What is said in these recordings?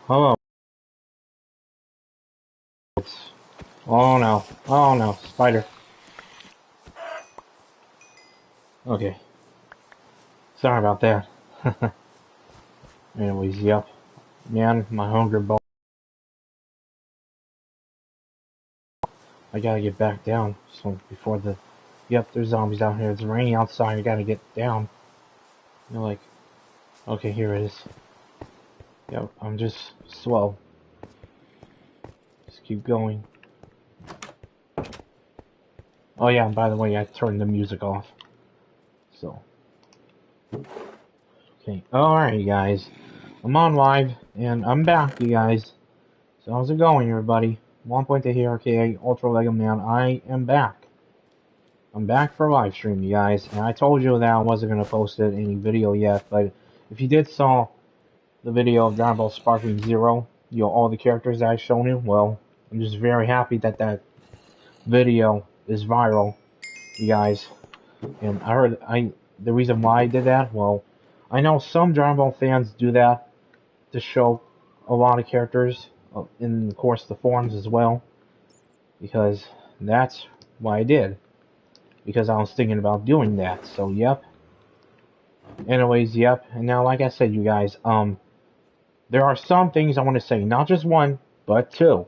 Hello. Oh no. Oh no. Spider. Okay. Sorry about that. Anyways, yep. Man, my hunger bone. I gotta get back down. So before the. Yep, there's zombies out here. It's raining outside. I gotta get down. You're like, okay, here it is. Yep, I'm just slow. Just keep going. Oh yeah, and by the way, I turned the music off. So. Okay. Alright, you guys. I'm on live, and I'm back, you guys. So how's it going, everybody? 1 here, aka Ultra Lego Man. I am back. I'm back for a live stream, you guys. And I told you that I wasn't gonna post any video yet, but if you did saw the video of Dragon Ball Sparkling Zero, all the characters that I've shown you, well, I'm just very happy that that video is viral, you guys. And the reason why I did that, well, I know some Dragon Ball fans do that to show a lot of characters in, of course, the forums as well, because that's why I did, because I was thinking about doing that. So yep. Anyways, yep. And now, like I said, you guys, there are some things I want to say, not just one, but two.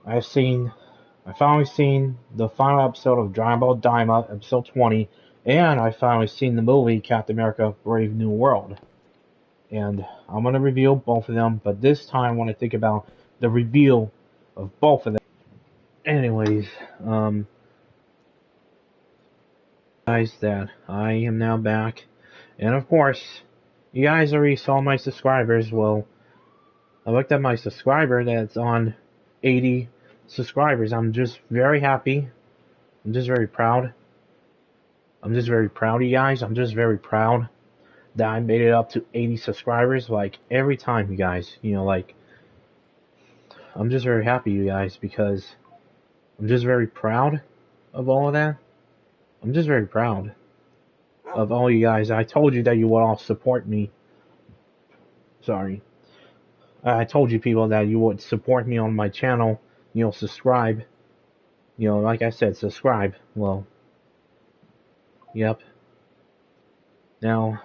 I finally seen the final episode of Dragon Ball Daima, episode 20, and I finally seen the movie Captain America: Brave New World. And I'm gonna review both of them, but this time I want to think about the reveal of both of them. Anyways, guys, that I am now back, and of course, you guys already saw my subscribers. Well, I looked at my subscriber that's on 80 subscribers. I'm just very happy. I'm just very proud. I'm just very proud of you guys. I'm just very proud that I made it up to 80 subscribers. Like every time, you guys, like I'm just very happy, you guys, because I'm just very proud of all of that. I'm just very proud of all you guys. I told you that you would all support me. Sorry. I told you people that you would support me on my channel. Subscribe. Like I said, subscribe. Well, yep. Now,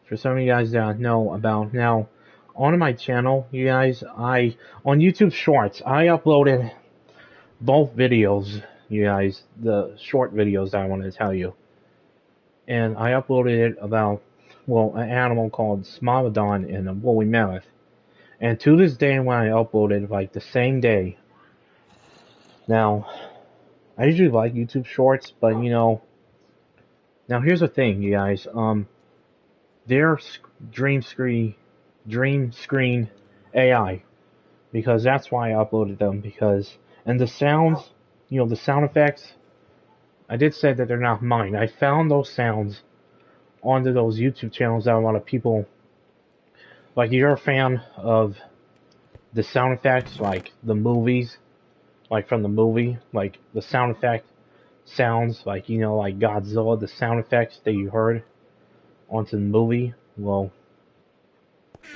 for some of you guys that know about now, on my channel, you guys, on YouTube Shorts, I uploaded both videos, you guys, the short videos that I wanted to tell you. And I uploaded it about, well, an animal called Smilodon and a woolly mammoth. And to this day, when I uploaded, like the same day. Now, I usually like YouTube Shorts, but now here's the thing, you guys. They're Dream Screen AI, because that's why I uploaded them. And the sounds, the sound effects, I did say that they're not mine. I found those sounds onto those YouTube channels that a lot of people, like, you're a fan of the sound effects, like the movies, like from the movie, like the sound effect sounds, like, like Godzilla, the sound effects that you heard onto the movie. Well,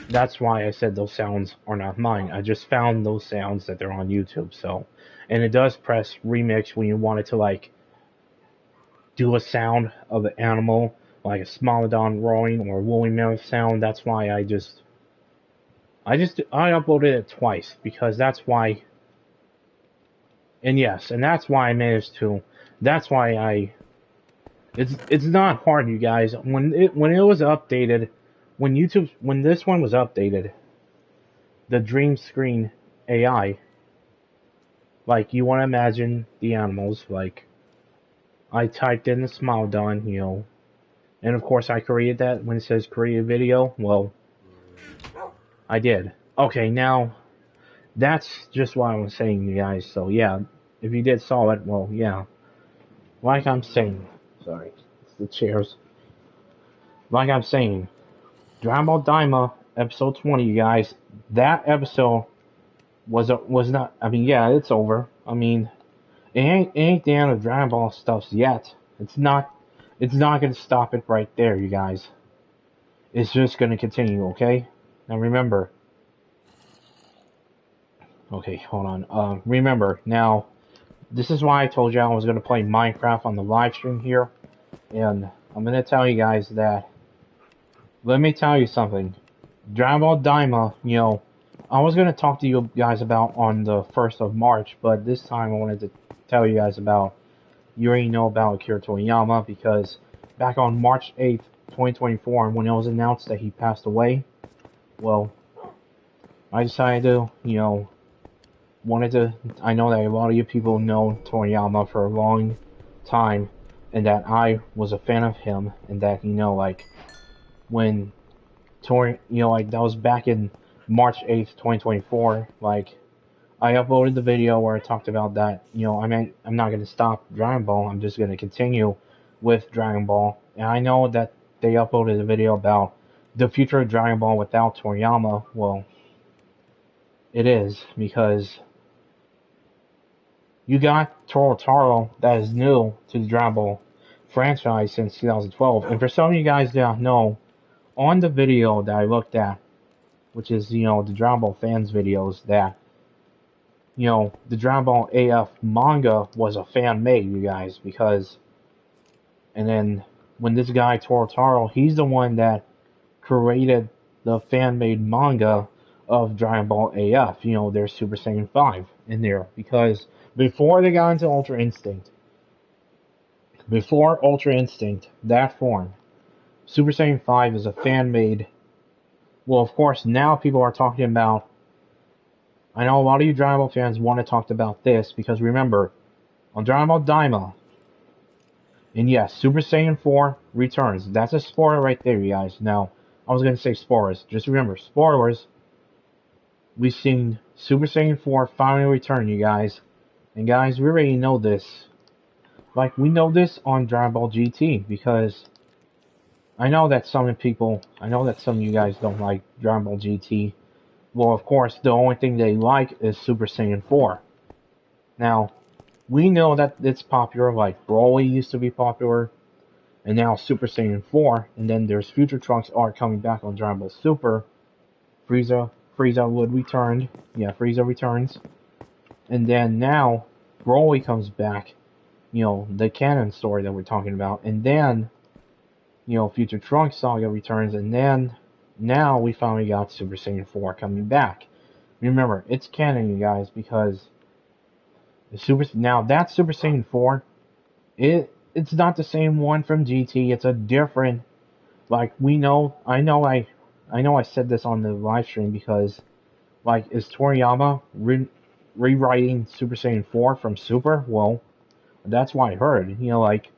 that's why I said those sounds are not mine. I just found those sounds that they're on YouTube. So, and it does press remix when you want it to, like, do a sound of an animal, like a Smilodon roaring or a woolly mammoth sound. That's why I uploaded it twice, because that's why. And yes, and that's why I managed to. That's why It's not hard, you guys. When it was updated, when this one was updated, the Dream Screen AI, like, you want to imagine the animals, like, I typed in the Smilodon, and of course I created that. When it says create a video, well, I did. Okay, now that's just what I was saying, you guys. So yeah, if you did saw it, well, yeah, like I'm saying, sorry, it's the chairs. Like I'm saying, Dragon Ball Daima episode 20, you guys. That episode was not. I mean, yeah, it's over. I mean, it ain't the end of Dragon Ball stuff yet. It's not. It's not gonna stop it right there, you guys. It's just going to continue, okay? Now remember. Okay, hold on. Remember, now, this is why I told you I was going to play Minecraft on the live stream here. And I'm going to tell you guys that, let me tell you something. Dragon Ball Daima, you know, I was going to talk to you guys about on the 1st of March, but this time I wanted to tell you guys about, you already know about Akira Toriyama, because back on March 8th, 2024, when it was announced that he passed away, well, I decided to, you know, I know that a lot of you people know Toriyama for a long time, and that I was a fan of him, and that, you know, like, when like, that was back in March 8th, 2024, like, I uploaded the video where I talked about that, you know, I'm not going to stop Dragon Ball, I'm just going to continue with Dragon Ball, and I know that they uploaded a video about the future of Dragon Ball without Toriyama. Well, it is, because you got Taro that is new to the Dragon Ball franchise since 2012. And for some of you guys that don't know, on the video that I looked at, which is, you know, the Dragon Ball fans videos, that, you know, the Dragon Ball AF manga was a fan made, you guys, because, and then when this guy Taro, he's the one that created the fan made manga of Dragon Ball AF. You know, there's Super Saiyan 5 in there, because before they got into before Ultra Instinct, that form, Super Saiyan 5 is a fan made. Well, of course, now people are talking about. I know a lot of you Dragon Ball fans want to talk about this, because remember, on Dragon Ball Daima, and yes, Super Saiyan 4 returns. That's a spoiler right there, you guys. Now, I was going to say spoilers. Just remember, spoilers. We've seen Super Saiyan 4 finally return, you guys. And guys, we already know this. Like, we know this on Dragon Ball GT, because I know that some of you guys don't like Dragon Ball GT. Well, of course, the only thing they like is Super Saiyan 4. Now, we know that it's popular, like Broly used to be popular, and now Super Saiyan 4, and then there's Future Trunks art coming back on Dragon Ball Super. Frieza would return. Yeah, Frieza returns. And then now, Broly comes back, you know, the canon story that we're talking about, and then, you know, Future Trunks Saga returns, and then now we finally got Super Saiyan 4 coming back. Remember, it's canon, you guys, because now that Super Saiyan 4, it's not the same one from GT. It's a different, like, I know I said this on the live stream, because, like, is Toriyama rewriting Super Saiyan 4 from Super? Well, that's what I heard. Like,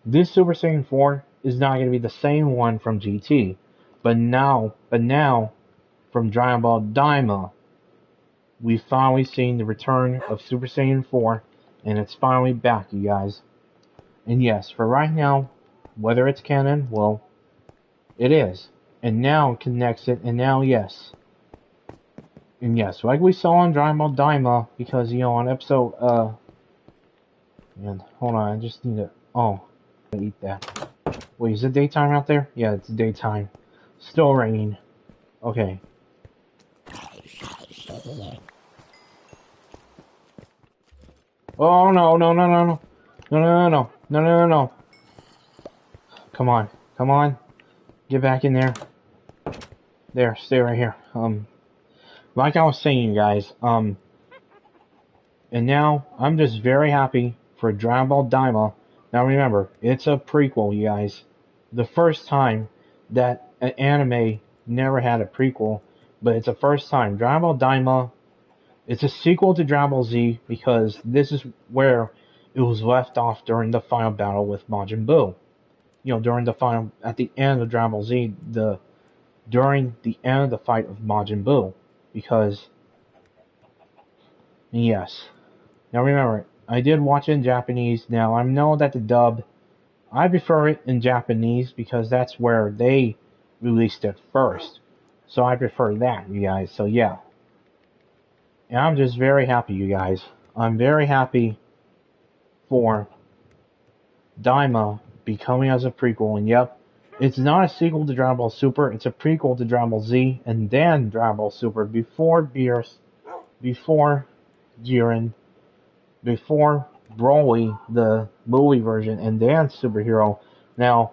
this Super Saiyan 4 is not going to be the same one from GT. But now, from Dragon Ball Daima, we've finally seen the return of Super Saiyan 4, and it's finally back, you guys. And yes, for right now, whether it's canon, well, it is. And now it connects it, and now, yes. And yes, like we saw on Dragon Ball Daima, because, you know, on episode, man, hold on, I just need to, eat that. Wait, is it daytime out there? Yeah, it's daytime. Still raining. Okay. Oh, no, no, no, no, no. No, no, no, no. No, no, no, no. Come on. Come on. Get back in there. There, stay right here. Like I was saying, you guys, and now I'm just very happy for Dragon Ball Daima. Now remember, it's a prequel, you guys. The first time that an anime never had a prequel, but it's the first time. Dragon Ball Daima, it's a sequel to Dragon Ball Z, because this is where it was left off during the final battle with Majin Buu. You know, at the end of Dragon Ball Z, during the end of the fight of Majin Buu, because, yes. Now remember, I did watch it in Japanese. Now I know that the dub, I prefer it in Japanese, because that's where they released it first. So I prefer that, you guys. So yeah. And I'm just very happy, you guys. I'm very happy for Daima becoming as a prequel. And yep, It's not a sequel to Dragon Ball Super. It's a prequel to Dragon Ball Z, and then Dragon Ball Super before Beerus, before Jiren, before Broly, the movie version, and then Superhero. Now,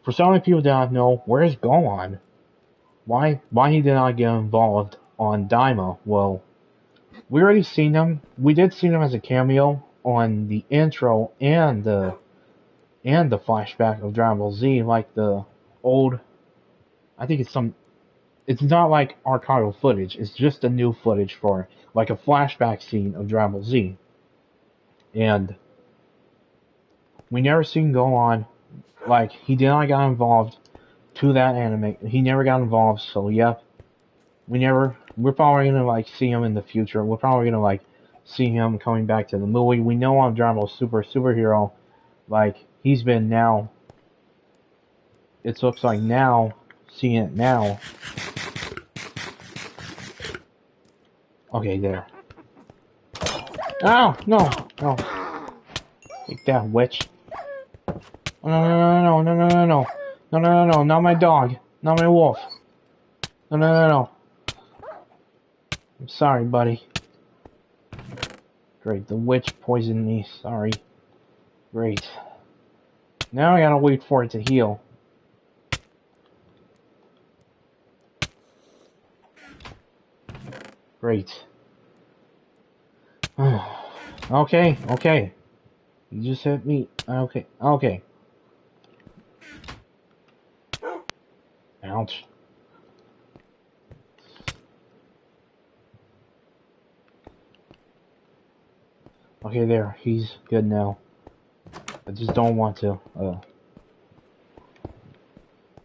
for so many people that don't know, where's Gohan? Why he did not get involved on Daima? Well, we already seen him. We did see him as a cameo on the intro and the flashback of Dragon Ball Z, like the old. I think it's some. It's not like archival footage. It's just a new footage for like a flashback scene of Dragon Ball Z, and we never seen Gohan. Like he did not get involved to that anime. He never got involved. So yep, we never. We're probably gonna like see him in the future. We're probably gonna like see him coming back to the movie. We know on Dragon Ball Superhero, like he's been now. It looks like now, seeing it now. Okay, there. Oh no, no! Take that, witch! Oh, no, no, no, no, no, no, no, no, no, no, no! Not my dog, not my wolf! No, no, no, no! I'm sorry, buddy. Great, the witch poisoned me. Sorry. Great. Now I gotta wait for it to heal. Great. Okay, okay. You just hit me. Okay, okay. Ouch. Okay, there. He's good now. I just don't want to.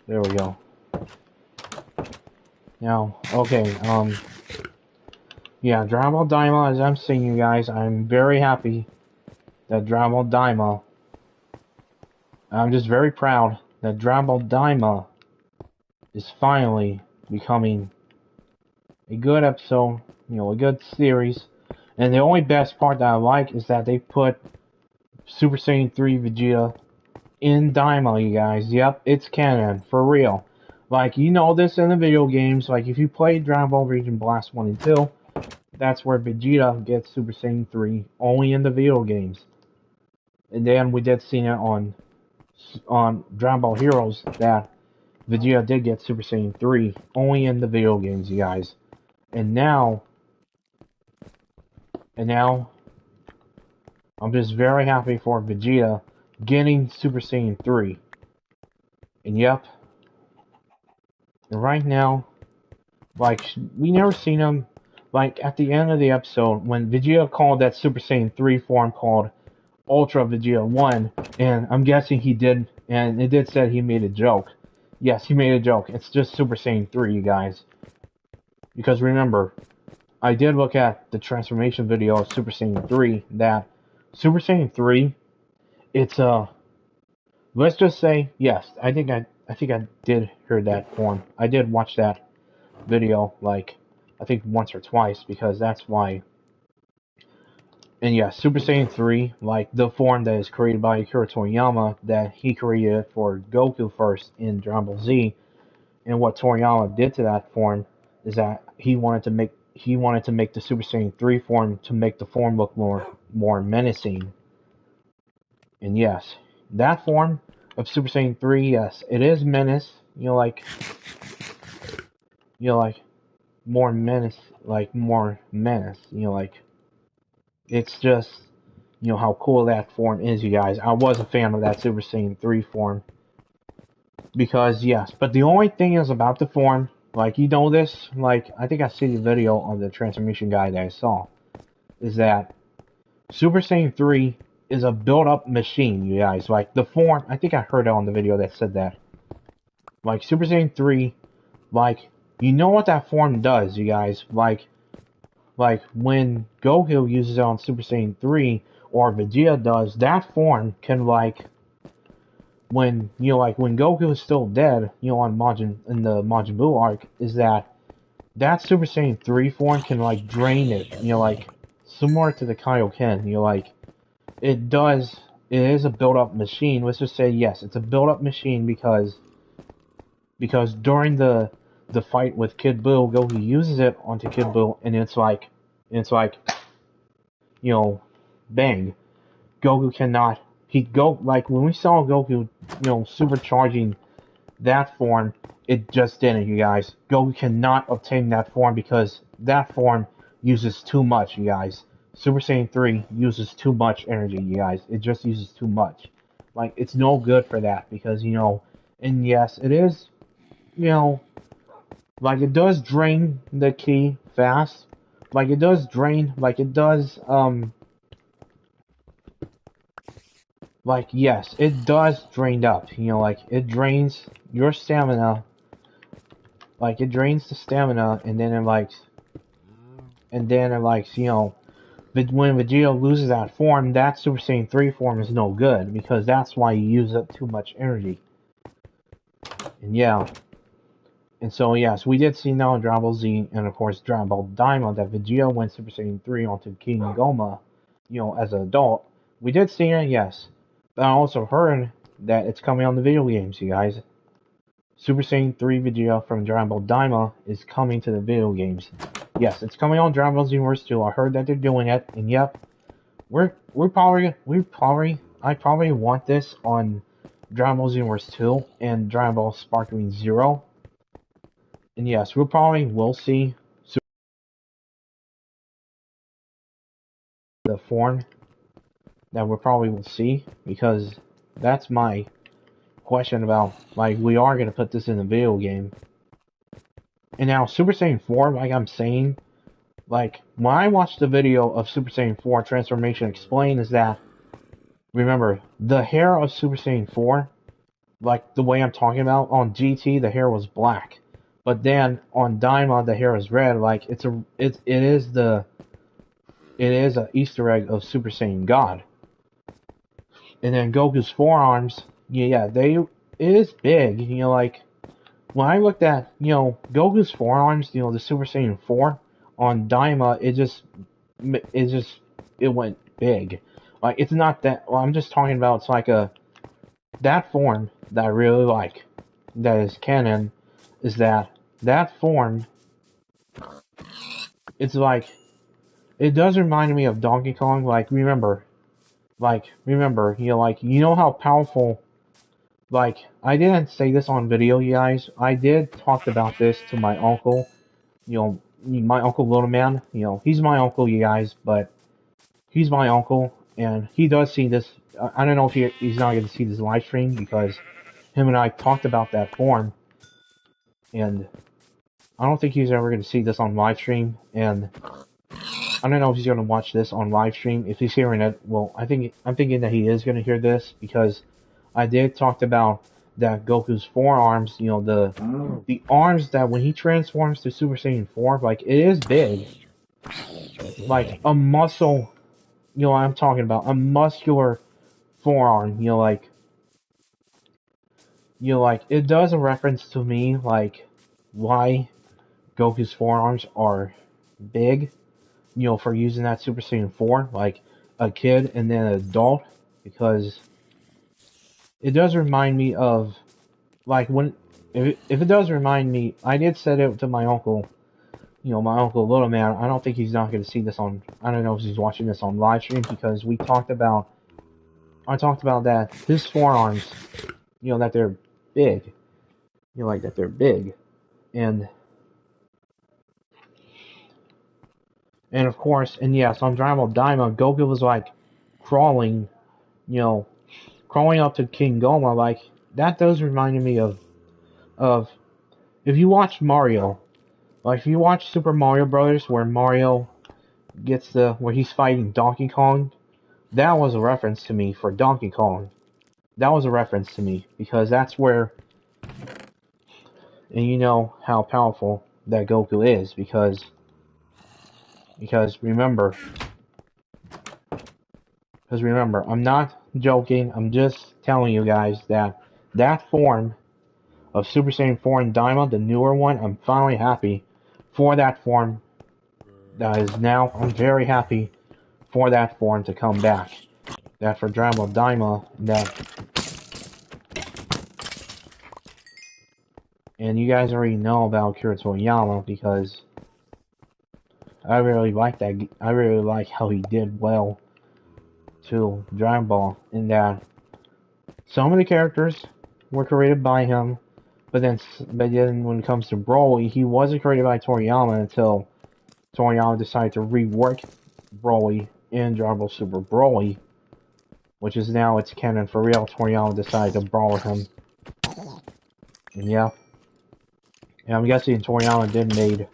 There we go. Now, okay, yeah, Dragon Ball Daima, as I'm saying, you guys, I'm very happy that Dragon Ball Daima, I'm just very proud that Dragon Ball Daima is finally becoming a good episode, you know, a good series. And the only best part that I like is that they put Super Saiyan 3 Vegeta in Daima, you guys. Yep, it's canon, for real. Like, you know this in the video games, like, if you play Dragon Ball Region Blast 1 and 2, that's where Vegeta gets Super Saiyan 3, only in the video games. And then we did see it on Dragon Ball Heroes that Vegeta did get Super Saiyan 3, only in the video games, you guys. And now, I'm just very happy for Vegeta getting Super Saiyan 3. And yep, and right now, like, we never seen him, like, at the end of the episode, when Vegeta called that Super Saiyan 3 form called Ultra Vegeta 1, and I'm guessing he did, and it did say he made a joke. Yes, he made a joke. It's just Super Saiyan 3, you guys. Because remember, I did look at the transformation video of Super Saiyan 3, that Super Saiyan 3, it's let's just say, yes, I think I did hear that form. I did watch that video, like, I think once or twice, because that's why. And yeah, Super Saiyan 3, like, the form that is created by Akira Toriyama, that he created for Goku first in Dragon Ball Z, and what Toriyama did to that form is that he wanted to make the Super Saiyan 3 form to make the form look more menacing. And yes, that form of Super Saiyan 3, yes, it is menace, more menace, it's just, how cool that form is, you guys. I was a fan of that Super Saiyan 3 form. Because, yes, but the only thing is about the form, like, you know this, like, I think I see the video on the transformation guide that I saw, is that Super Saiyan 3 is a built-up machine, you guys. Like, the form, I think I heard it on the video that said that. Like, Super Saiyan 3, like, you know what that form does, you guys. Like when Goku uses it on Super Saiyan 3, or Vegeta does, that form can, like, when Goku is still dead, on in the Majin Buu arc, is that Super Saiyan 3 form can, like, drain it, similar to the Kaioken, it it is a build-up machine. Let's just say yes, it's a build-up machine because during the fight with Kid Buu, Goku uses it onto Kid Buu, and it's like bang. Goku cannot. Like when we saw Goku, supercharging that form, it just didn't, you guys. Goku cannot obtain that form because that form uses too much, you guys. Super Saiyan 3 uses too much energy, you guys. It just uses too much. Like, it's no good for that because, and yes, it is, like, it does drain the ki fast. Like, it does drain, like, it does, like, yes, it does drain up, like, it drains your stamina. Like, it drains the stamina, and then when Vegeta loses that form, that Super Saiyan 3 form is no good, because that's why you use up too much energy. And yeah. And so, yes, we did see now in Dragon Ball Z, and of course Dragon Ball Daima, that Vegeta went Super Saiyan 3 onto King Goma, as an adult. We did see it, yes. But I also heard that it's coming on the video games, you guys. Super Saiyan 3 Vegeta from Dragon Ball Daima is coming to the video games. Yes, it's coming on Dragon Ball Z 2. I heard that they're doing it, and yep, I probably want this on Dragon Ball Z 2 and Dragon Ball Sparkling Zero. And yes, we probably will see the form that we probably will see, because that's my question about, like, we are going to put this in the video game. And now, Super Saiyan 4, like I'm saying, like, when I watched the video of Super Saiyan 4 Transformation Explained, is that, remember, the hair of Super Saiyan 4, like the way I'm talking about, on GT, the hair was black. But then, on Daima, the hair is red. Like, it is an Easter egg of Super Saiyan God. And then Goku's forearms, it is big. Like, when I looked at, Goku's forearms, the Super Saiyan 4 on Daima, it went big. Like, it's not that, well, I'm just talking about, it's like that form that I really like, that is canon, is that form, it's like, it does remind me of Donkey Kong. Like, remember, how powerful, like, I didn't say this on video, you guys. I did talk about this to my uncle, my uncle Little Man. He's my uncle, you guys, but he's my uncle, and he does see this. I don't know if he's not going to see this live stream, because him and I talked about that form, and I don't think he's ever going to see this on live stream, and I don't know if he's going to watch this on live stream. If he's hearing it, well, I'm thinking that he is going to hear this, because I did talk about that Goku's forearms, the arms that when he transforms to Super Saiyan 4, like, it is big. Like, a muscle, I'm talking about, a muscular forearm, it does a reference to me, like, why Goku's forearms are big, for using that Super Saiyan 4, like a kid and then an adult, because it does remind me of, like, if it does remind me, I did say it to my uncle, my uncle Little Man. I don't think he's not going to see this on, I don't know if he's watching this on live stream, because I talked about that his forearms, that they're big, like that they're big, and of course, and yes, on Dragon Ball Daima, Goku was like crawling up to King Goma. Like, that does remind me of if you watch Mario, like if you watch Super Mario Brothers, where Mario where he's fighting Donkey Kong, that was a reference to me for Donkey Kong. That was a reference to me, because that's where, and you know how powerful that Goku is, because remember, I'm not joking, I'm just telling you guys that form of Super Saiyan 4 and Daima, the newer one, I'm finally happy for that form. I'm very happy for that form to come back. that for Dragon Ball Daima, and you guys already know about Akira Toriyama because I really like that. I really like how he did well to Dragon Ball in that so many characters were created by him, but then when it comes to Broly, he wasn't created by Toriyama until Toriyama decided to rework Broly in Dragon Ball Super Broly, which is now it's canon for real. Toriyama decided to borrow him, and yeah, and I'm guessing Toriyama did made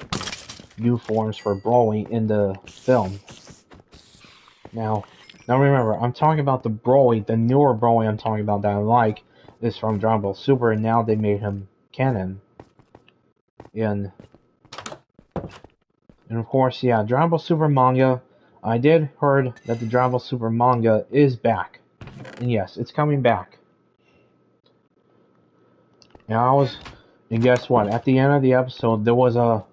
new forms for Broly in the film. Now remember, I'm talking about the Broly, the newer Broly I'm talking about that I like is from Dragon Ball Super, and now they made him canon. And of course, yeah, Dragon Ball Super manga. I did heard that the Dragon Ball Super manga is back, and yes, it's coming back. And guess what? At the end of the episode, there was a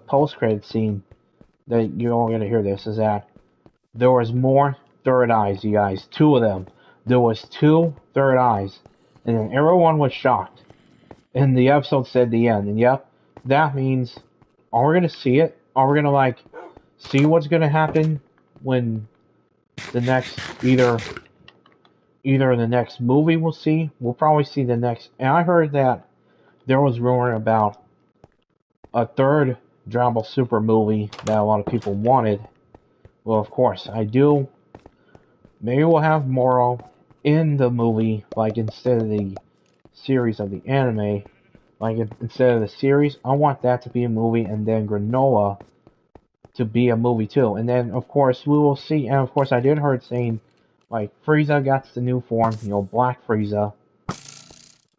post-credit scene that you're all gonna hear. This is that there was more third eyes, you guys. 2 of them. There was 2 third eyes, and then everyone was shocked. And the episode said the end. And yep, that means, are we gonna see it? Are we gonna see what's gonna happen when the next either the next movie we'll see? We'll probably see the next. And I heard that there was rumor about a third Dragon Ball Super movie that a lot of people wanted. Well, of course, I do. Maybe we'll have Moro in the movie, instead of the series of the anime. Instead of the series, I want that to be a movie, and then Granola to be a movie too. And then, of course, we will see. And of course, I did heard saying, Frieza got the new form, Black Frieza.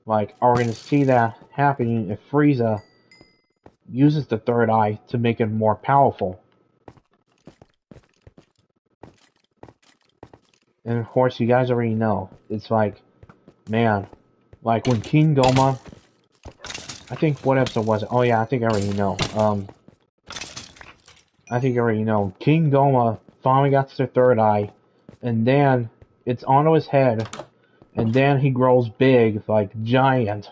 Are we gonna see that happening if Frieza uses the third eye to make it more powerful? And of course, you guys already know. It's man, when King Goma, I think, what episode was it? Oh yeah, I think I already know. I think I already know. King Goma finally got the third eye, and then it's onto his head, and then he grows big, giant,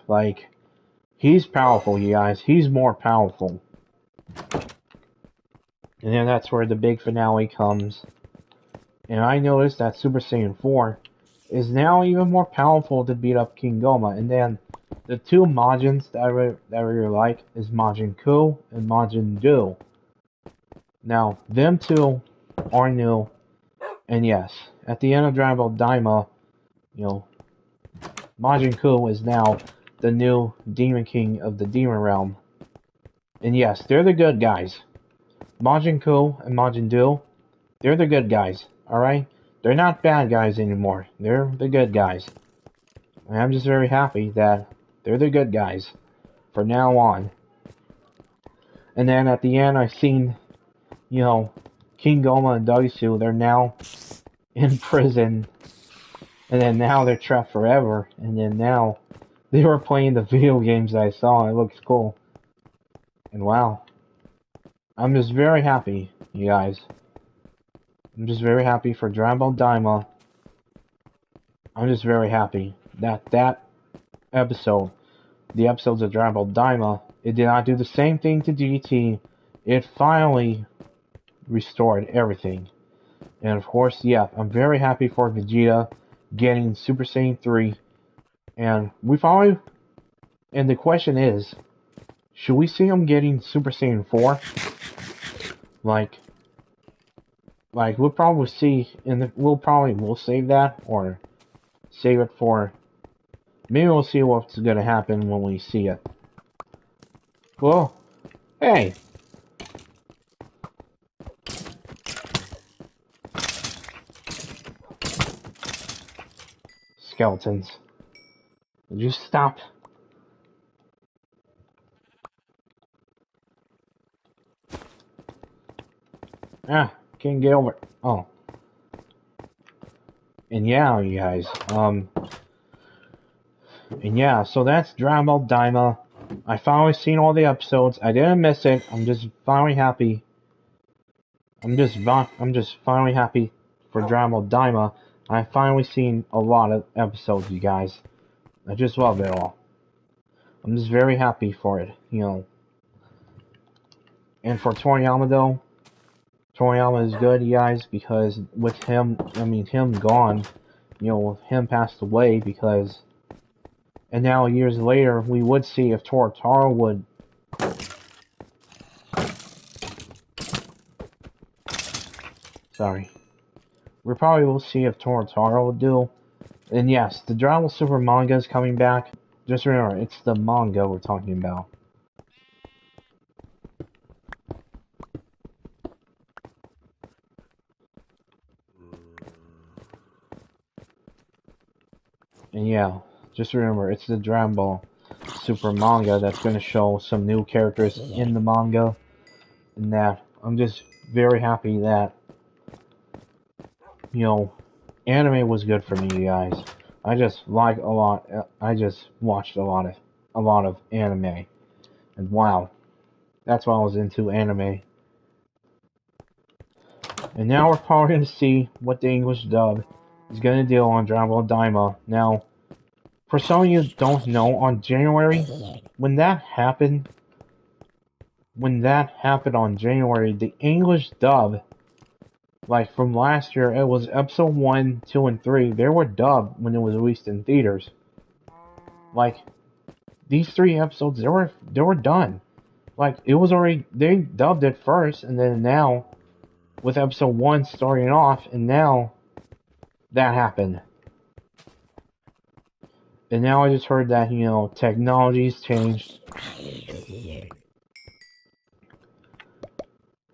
he's powerful, you guys. He's more powerful. And then that's where the big finale comes. And I noticed that Super Saiyan 4 is now even more powerful to beat up King Goma. And then the 2 Majins that I really like is Majin Ku and Majin Du. Now, them 2 are new. And yes, at the end of Dragon Ball Daima, Majin Ku is now the new Demon King of the Demon Realm. And yes, they're the good guys. Majin Ku and Majin Du, they're the good guys. Alright? They're not bad guys anymore. They're the good guys. And I'm just very happy that they're the good guys from now on. And then at the end, I've seen, King Goma and Daisu, they're now in prison. And then now they're trapped forever. And then now they were playing the video games that I saw. It looks cool. And wow. I'm just very happy, you guys. I'm just very happy for Dragon Ball Daima. I'm just very happy that episode, the episodes of Dragon Ball Daima, it did not do the same thing to GT. It finally restored everything. And of course, yeah, I'm very happy for Vegeta getting Super Saiyan 3. And and the question is, should we see him getting Super Saiyan 4? We'll probably see we'll save that, or save it for, maybe we'll see what's gonna happen when we see it. Whoa, hey! Skeletons. Would you stop? Ah, can't get over it. Oh. And yeah, you guys, and yeah, so that's Dragon Ball Daima. I finally seen all the episodes. I didn't miss it. I'm just finally happy. I'm just finally happy for Dragon Ball Daima. I finally seen a lot of episodes, you guys. I just love it all. I'm just very happy for it, you know. And for Toriyama though, Toriyama is good, you guys, because with him, I mean, him gone, you know, him passed away because, and now years later, we would see if Torotaro would, sorry, we probably will see if Torotaro will do. And yes, the Dragon Ball Super manga is coming back. Just remember, it's the manga we're talking about. And yeah, just remember, it's the Dragon Ball Super manga that's going to show some new characters in the manga. And that, I'm just very happy that, you know, anime was good for me, you guys. I just like a lot, I just watched a lot of anime. And wow, that's why I was into anime. And now we're probably going to see what the English dub is going to do on Dragon Ball Daima. Now, for some of you don't know, on January, when that happened on January, the English dub, like from last year, it was episode 1, 2, and 3, they were dubbed when it was released in theaters. Like, these 3 episodes, they were done. Like, it was already, they dubbed it first, and then now, with episode 1 starting off, and now, that happened. And now I just heard that, you know, technology's changed.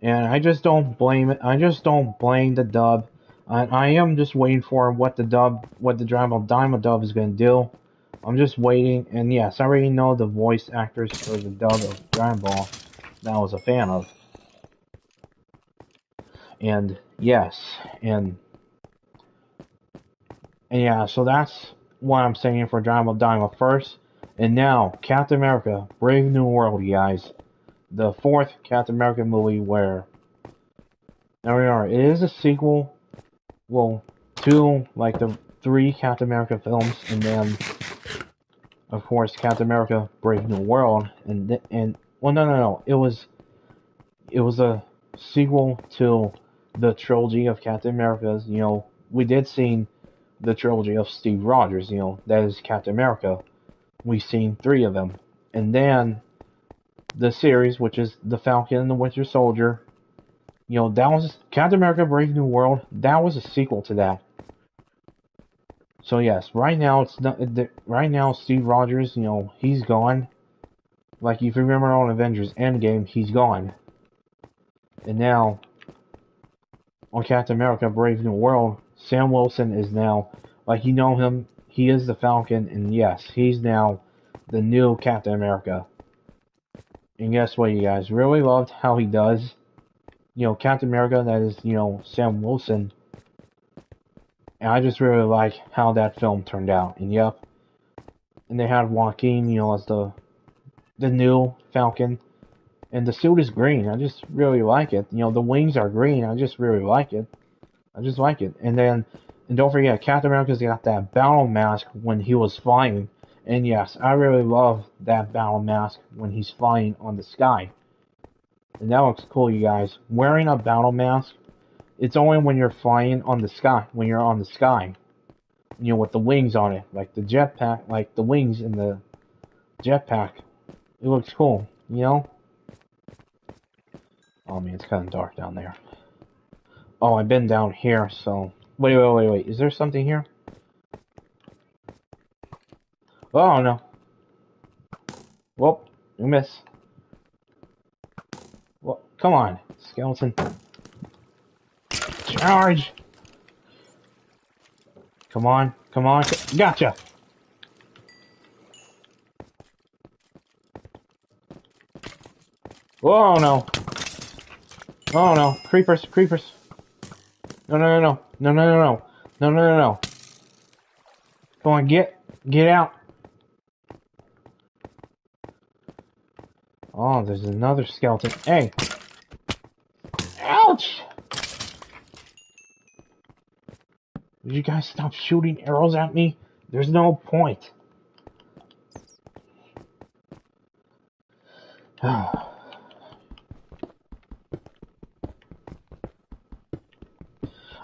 And I just don't blame it. I just don't blame the dub. I am just waiting for what the Dragon Ball Daima dub is going to do. I'm just waiting. And yes, I already know the voice actors for the dub of Dragon Ball that I was a fan of. And yes, and yeah, so that's what I'm saying for Dragon Ball Daima first. And now, Captain America, Brave New World, you guys. The 4th Captain America movie where, now we are, it is a sequel, well, to, like, the 3 Captain America films, and then, of course, Captain America, Brave New World, and well, no, it was a sequel to the trilogy of Captain America's, you know, we did see the trilogy of Steve Rogers, you know, that is Captain America. We've seen 3 of them. And then the series, which is The Falcon and the Winter Soldier, you know, that was Captain America Brave New World, that was a sequel to that. So yes, right now Steve Rogers, you know, he's gone. Like, if you remember on Avengers Endgame, he's gone. And now, on Captain America Brave New World, Sam Wilson is now, like, you know him, he is the Falcon, and yes, he's now the new Captain America. And guess what, you guys? Really loved how he does. You know, Captain America, that is, you know, Sam Wilson. And I just really like how that film turned out. And yep. And they had Joaquin, you know, as the new Falcon. And the suit is green. I just really like it. You know, the wings are green. I just really like it. I just like it. And don't forget, Captain America's got that battle mask when he was flying. And yes, I really love that battle mask when he's flying on the sky. And that looks cool, you guys. Wearing a battle mask, it's only when you're flying on the sky, when you're on the sky. You know, with the wings on it. Like the jetpack, like the wings in the jetpack. It looks cool, you know? Oh man, it's kind of dark down there. Oh, I've been down here, so... Wait. Is there something here? Oh, no. Whoop. You miss. Well, come on, skeleton. Charge! Come on. Gotcha! Oh, no. Oh, no. Creepers. No. Come on, get out. Oh, there's another skeleton. Hey! Ouch! Would you guys stop shooting arrows at me? There's no point.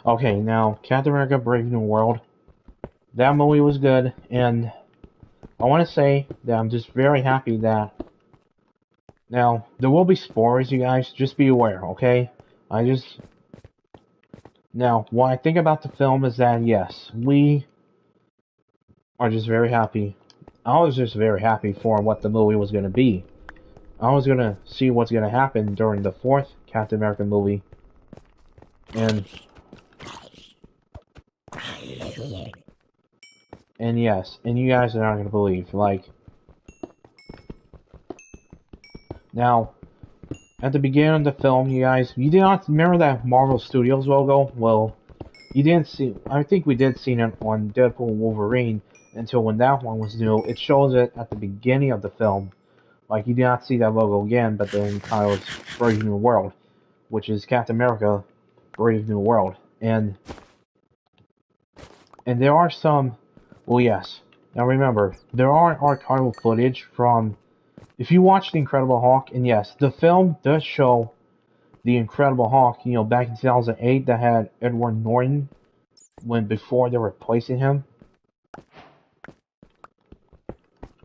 Okay, now, Captain America Brave New World. That movie was good, and I want to say that I'm just very happy that... Now, there will be spoilers, you guys. Just be aware, okay? Now, what I think about the film is that, yes, we are just very happy. I was just very happy for what the movie was going to be. I was going to see what's going to happen during the fourth Captain America movie. And yes, and you guys are not going to believe, like... Now, at the beginning of the film, you guys, you did not remember that Marvel Studios logo? Well, you didn't see... I think we did see it on Deadpool and Wolverine until when that one was new. It shows it at the beginning of the film. Like, you did not see that logo again, but then it was Brave New World, which is Captain America Brave New World. And there are some... Well, yes. Now remember, there are archival footage from... If you watch The Incredible Hulk, and yes, the film does show The Incredible Hulk, you know, back in 2008 that had Edward Norton before they were replacing him.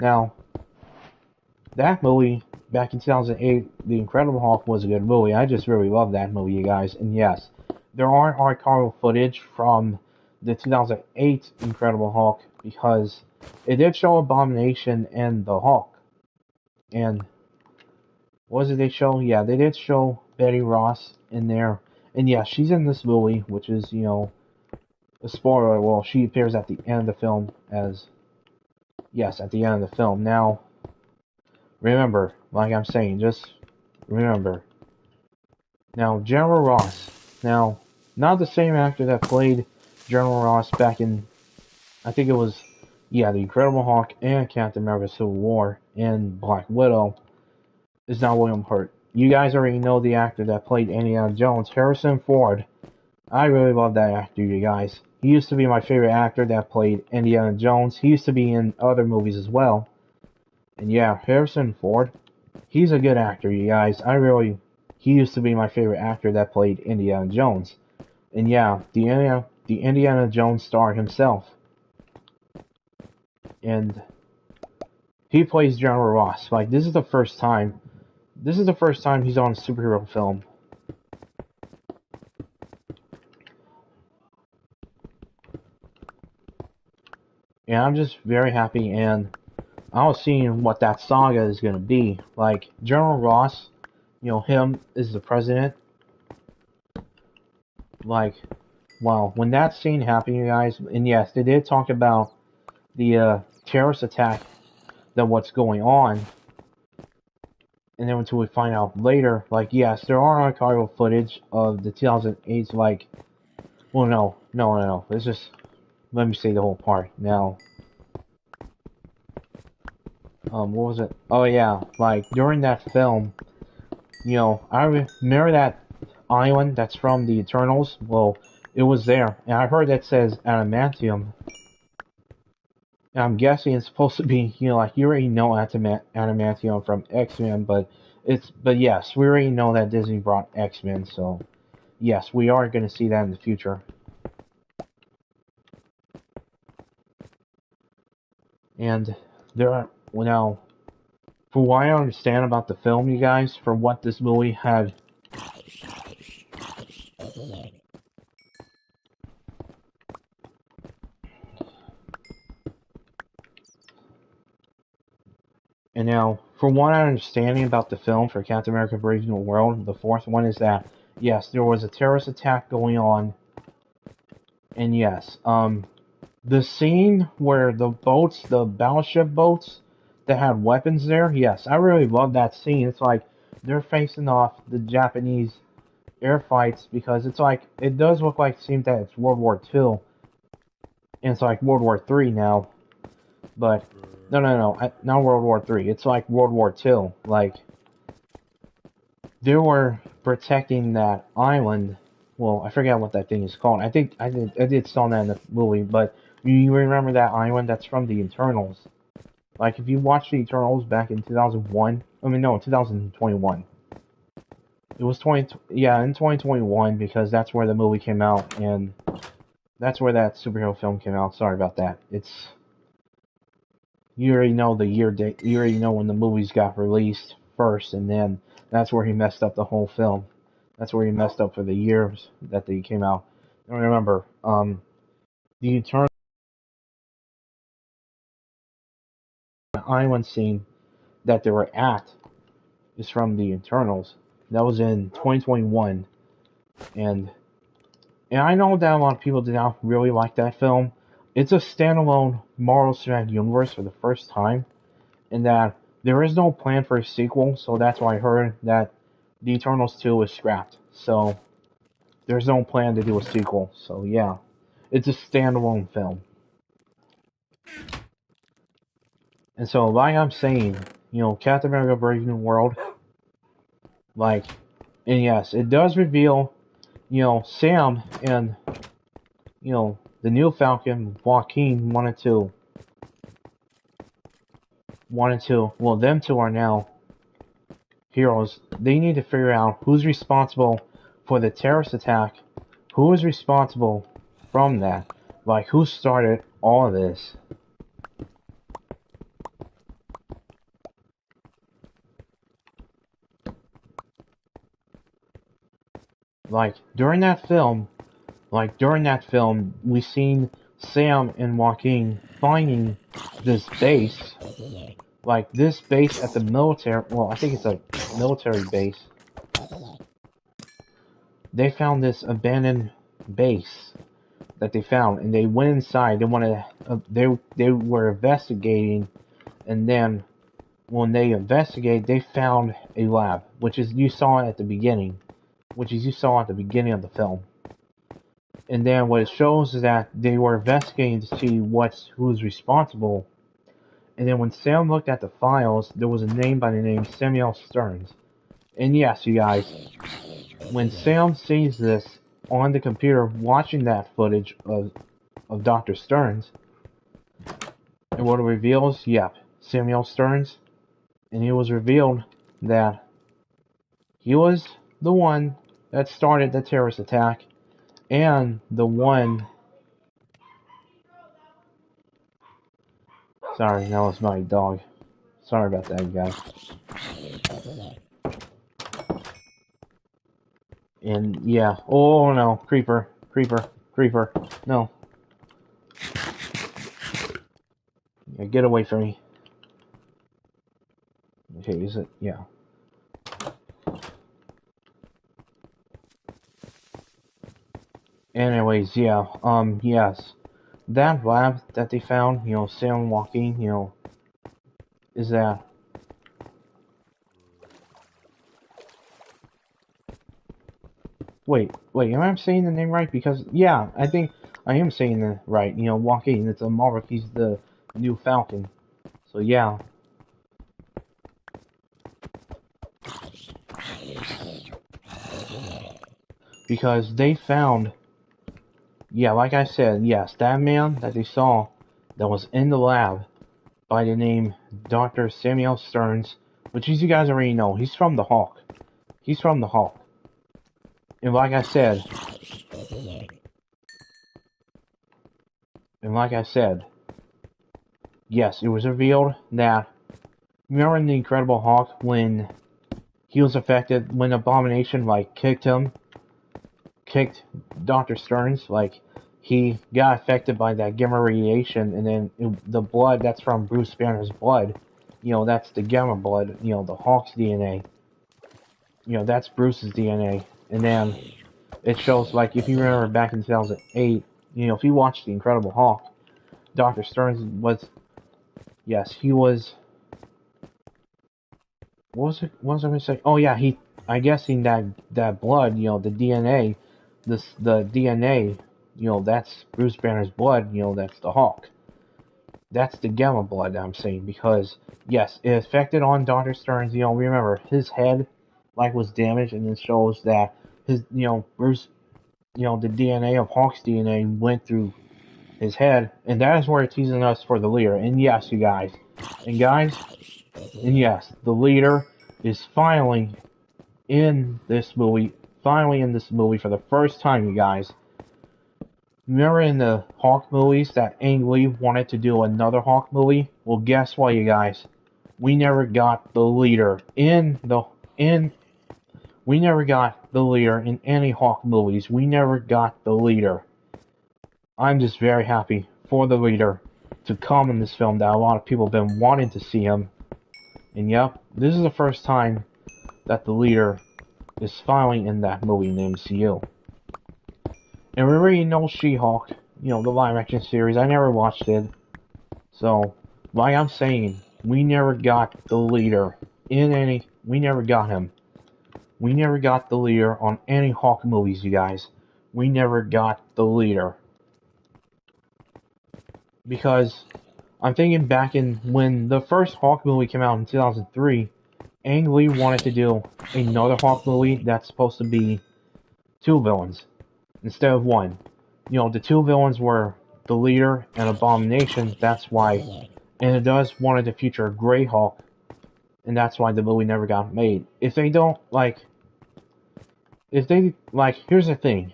Now, that movie, back in 2008, The Incredible Hulk was a good movie. I just really love that movie, you guys. And yes, there are archival footage from the 2008 Incredible Hulk because it did show Abomination and the Hulk. And what was it they show? Yeah, they did show Betty Ross in there. And yeah, she's in this movie, which is, you know, a spoiler. Well, she appears at the end of the film as... Yes, at the end of the film. Now, remember, like I'm saying, just remember. Now, General Ross. Now, not the same actor that played General Ross back in... I think it was... Yeah, The Incredible Hulk and Captain America Civil War and Black Widow. Is not William Hurt. You guys already know the actor that played Indiana Jones, Harrison Ford. I really love that actor, you guys. He used to be my favorite actor that played Indiana Jones. He used to be in other movies as well. And yeah, Harrison Ford, he's a good actor, you guys. He used to be my favorite actor that played Indiana Jones. And yeah, the Indiana Jones star himself. And he plays General Ross. Like, this is the first time he's on a superhero film. And I'm just very happy, and I was seeing what that saga is going to be. Like, General Ross, you know, him is the president. Like, wow, when that scene happened, you guys, and yes, they did talk about the terrorist attack, that what's going on. And then until we find out later, like, yes, there are archival footage of the 2008, like, well, no, it's just, let me say the whole part. Now, what was it? Oh yeah, like, during that film, you know, I remember that island that's from the Eternals? Well, it was there, and I heard that says adamantium. And I'm guessing it's supposed to be, you know, like, you already know adamantium from X-Men, but yes, we already know that Disney brought X-Men, so yes, we are going to see that in the future. And there are, well, now, for what I understand about the film, you guys, for what this movie had... And now, from what I'm understanding about the film for Captain America Brave New World, the fourth one, is that, yes, there was a terrorist attack going on. And yes, the scene where the boats, the battleship boats, that had weapons there, yes, I really love that scene. It's like, they're facing off the Japanese air fights, because it's like, it does look like it seems that it's World War II. And it's like World War III now. But... No, not World War III. It's like World War II. Like, they were protecting that island, well, I forget what that thing is called. I did saw that in the movie, but you remember that island that's from the Eternals? Like if you watch the Eternals back in 2001, I mean no, 2021. It was 20, yeah, in 2021 because that's where the movie came out and that's where that superhero film came out. Sorry about that. It's you already know the year date. You already know when the movies got released first, and then that's where he messed up the whole film. That's where he messed up for the years that they came out. And remember, the Eternal Island scene that they were at is from the Eternals. That was in 2021, and and I know that a lot of people did not really like that film. It's a standalone Marvel Cinematic Universe for the first time, in that there is no plan for a sequel, so that's why I heard that The Eternals 2 is scrapped. So there's no plan to do a sequel. So yeah, it's a standalone film. And so, like I'm saying, Captain America Brave New World, like, and yes, it does reveal, Sam and, the new Falcon, Joaquin, well, them two are now heroes. They need to figure out who's responsible for the terrorist attack, who is responsible from that, like, who started all of this. Like, during that film, we seen Sam and Joaquin finding this base, like this base at the military, well, I think it's a military base. They found this abandoned base that they found, and they went inside. They wanted, they were investigating, and then when they investigated, they found a lab, which is you saw at the beginning, of the film. And then what it shows is that they were investigating to see who's responsible. And then when Sam looked at the files, there was a name by the name Samuel Stearns. And yes, you guys, when Sam sees this on the computer, watching that footage of Dr. Stearns, and what it reveals, yep, Samuel Stearns, and it was revealed that he was the one that started the terrorist attack, and the one... Sorry, that was my dog. Sorry about that, guys. And yeah, oh no, creeper, no. Yeah, get away from me. Okay, is it? Yeah. Anyways, yeah, yes. That lab that they found, Sam walking, is that... Wait, am I saying the name right? Because, yeah, I think I am saying it right. Joaquin, it's a Marvel, he's the new Falcon. So, yeah. Because they found, yeah, like I said, yes, that man that they saw that was in the lab by the name Dr. Samuel Stearns, which as you guys already know, he's from the Hulk. And like I said, yes, it was revealed that, remember in the Incredible Hulk when he was affected, when Abomination, like, kicked Dr. Stearns, like, he got affected by that gamma radiation, and then the blood that's from Bruce Banner's blood, that's the gamma blood, the Hulk's DNA. That's Bruce's DNA. And then it shows, like, if you remember back in 2008, if you watched The Incredible Hulk, Dr. Stearns was, yes, he was, what was I going to say? Oh yeah, I guess in that blood, the DNA, the DNA, that's Bruce Banner's blood, that's the Hulk. That's the gamma blood I'm saying, because, yes, it affected on Dr. Stearns, remember, his head, like, was damaged, and it shows that his, Bruce the DNA of Hawk's DNA went through his head, and that is where it's teasing us for the leader. And yes, you guys, and guys, and yes, the leader is finally in this movie for the first time, you guys. Remember in the Hawk movies that Ang Lee wanted to do another Hawk movie? Well, guess what, you guys? We never got the leader in we never got the leader in any Hawk movies. We never got the leader. I'm just very happy for the leader to come in this film that a lot of people have been wanting to see him. And yep, this is the first time that the leader is finally in that movie in the MCU. And we already know She-Hulk, the live action series. I never watched it. So, like I'm saying, we never got the leader we never got him. We never got the leader on any Hawk movies, you guys. We never got the leader. Because I'm thinking back in when the first Hawk movie came out in 2003, Ang Lee wanted to do another Hawk movie that's supposed to be two villains instead of one. The two villains were the leader and Abomination. That's why, and it does wanted to feature Grey Hulk, and that's why the movie never got made. Here's the thing.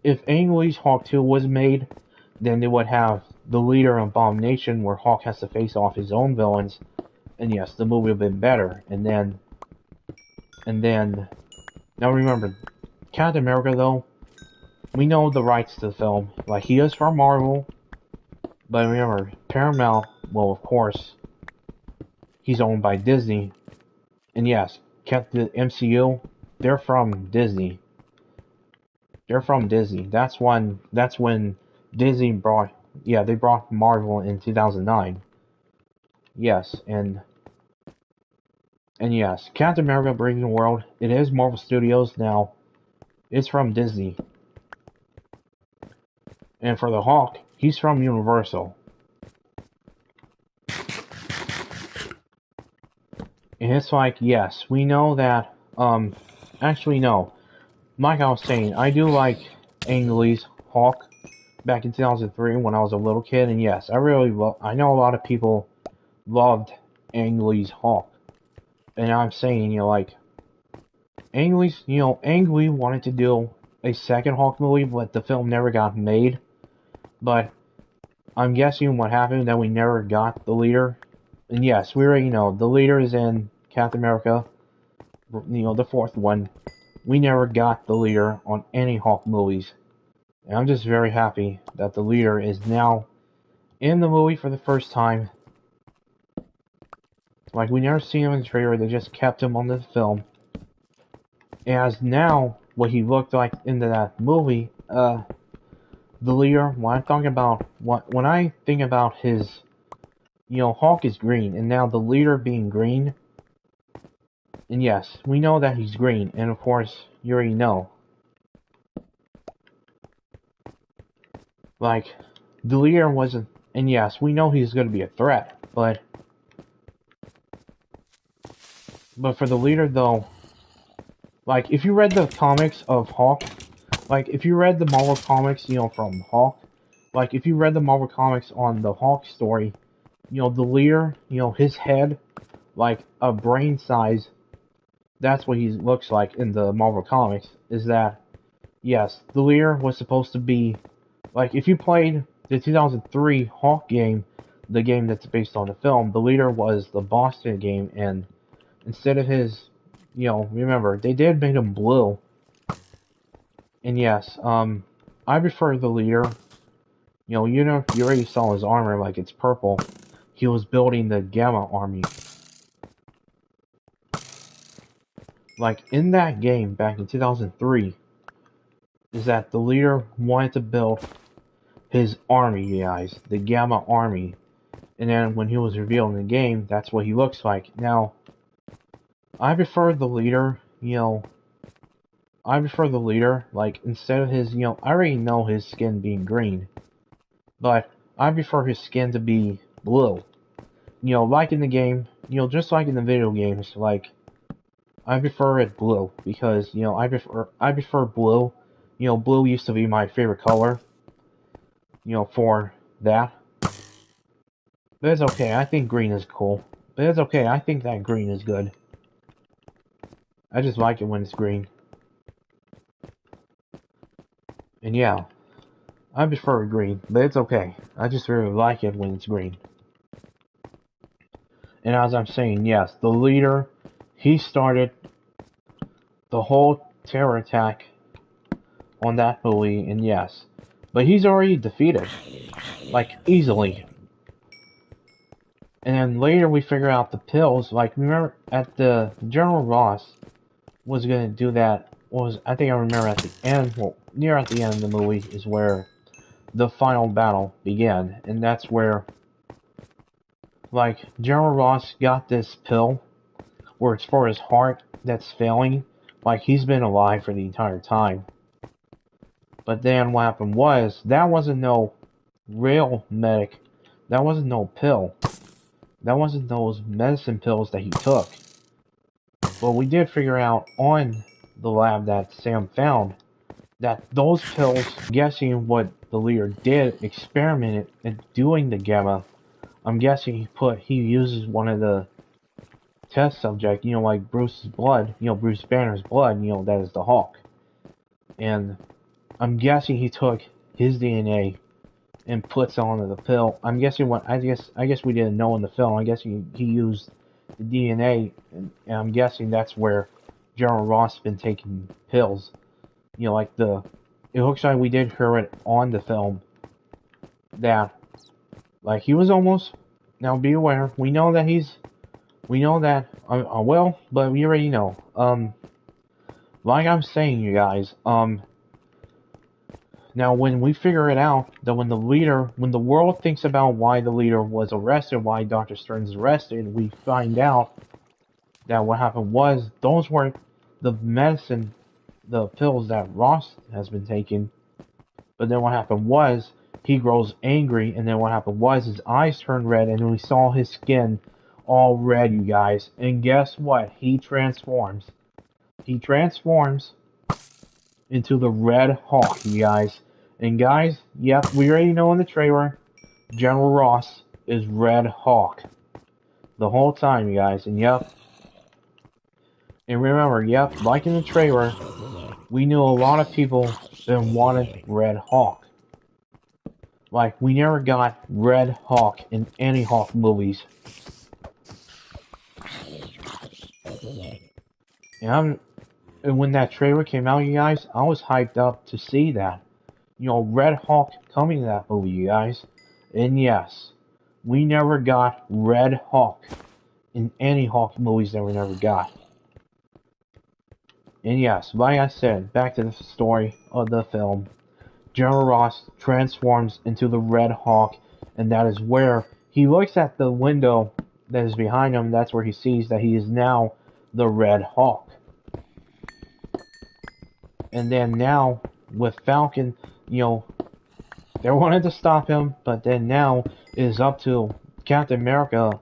If Ang Lee's Hawk 2 was made, then they would have the leader and Abomination where Hawk has to face off his own villains, and yes, the movie would have been better. And then, now remember, Captain America though, we know the rights to the film, he is from Marvel, but remember, Paramount, well of course, he's owned by Disney, and yes, the MCU, they're from Disney. They're from Disney. That's when Disney they brought Marvel in 2009. Yes, and yes, Captain America Braving the World, it is Marvel Studios now. It's from Disney. And for the Hawk, he's from Universal. And it's yes, we know that, actually no. Like I was saying, I do like Ang Lee's Hawk back in 2003 when I was a little kid, and yes, I know a lot of people loved Ang Lee's Hawk. And I'm saying, Ang Lee wanted to do a second Hawk movie, but the film never got made. But I'm guessing what happened that we never got the leader. And yes, we already know the leader is in Captain America, the fourth one. We never got the leader on any Hawk movies. And I'm just very happy that the leader is now in the movie for the first time. We never seen him in the trailer, they just kept him on the film. As now, what he looked like in that movie, the leader, when I think about his, Hawk is green, and now the leader being green, and yes, we know that he's green, and of course, you already know. The leader wasn't, and yes, we know he's going to be a threat, but for the leader though, if you read the comics of Hawk, if you read the Marvel comics, from Hawk, if you read the Marvel comics on the Hawk story, the leader, his head, a brain size, that's what he looks like in the Marvel comics, is that, yes, the leader was supposed to be, if you played the 2003 Hawk game, the game that's based on the film, the leader was the Boston game, and instead of his, remember, they did make him blue. And yes, I prefer the leader. You already saw his armor, it's purple. He was building the Gamma Army. In that game, back in 2003, is that the leader wanted to build his army, you guys. The Gamma Army. And then when he was revealed in the game, that's what he looks like. Now, I prefer the leader, instead of his, I already know his skin being green, but I prefer his skin to be blue. Like in the game, just like in the video games, I prefer it blue, because, I prefer blue, You know, blue used to be my favorite color, you know, for that. But it's okay, I think green is cool. But it's okay, I think that green is good. I just like it when it's green. And yeah, I prefer green, but it's okay. I just really like it when it's green. And as I'm saying, yes, the leader, he started the whole terror attack on that bully, and yes. But he's already defeated. Like, easily. And then later we figure out the pills, like, remember at the General Ross was gonna do that, I think I remember at the end, well, near at the end of the movie is where the final battle began, and that's where, like, General Ross got this pill, where it's for his heart that's failing, like, he's been alive for the entire time. But then what happened was, that wasn't no real medic, that wasn't no pill, that wasn't those medicine pills that he took. But we did figure out on the lab that Sam found that those pills, guessing what the leader did, experimented in doing the gamma. I'm guessing he uses one of the test subject, you know, like Bruce's blood, you know, Bruce Banner's blood, you know, that is the Hulk. And I'm guessing he took his DNA and puts onto the pill. I'm guessing I guess we didn't know in the film. I guess he used the DNA, and I'm guessing that's where General Ross has been taking pills. You know, like it looks like we did hear it on the film that, like, he was almost. Now be aware, we know that. Well, but we already know. Like I'm saying, you guys. Now, when we figure it out, that when the world thinks about why the leader was arrested, why Dr. Stern's arrested, we find out that what happened was, those weren't the medicine, the pills that Ross has been taking. But then what happened was, he grows angry, and then what happened was, his eyes turned red, and we saw his skin all red, you guys. And guess what? He transforms. He transforms into the Red Hawk, you guys. And guys, yep, we already know in the trailer, General Ross is Red Hawk. The whole time, you guys, and yep. And remember, yep, like in the trailer, we knew a lot of people that wanted Red Hawk. Like, we never got Red Hawk in any Hawk movies. And when that trailer came out, you guys, I was hyped up to see that. You know, Red Hawk coming to that movie, you guys. And yes, we never got Red Hawk in any Hawk movies that we never got. And yes, like I said, back to the story of the film, General Ross transforms into the Red Hawk, and that is where he looks at the window that is behind him. That's where he sees that he is now the Red Hawk. And then now, with Falcon, you know, they wanted to stop him, but then now it is up to Captain America.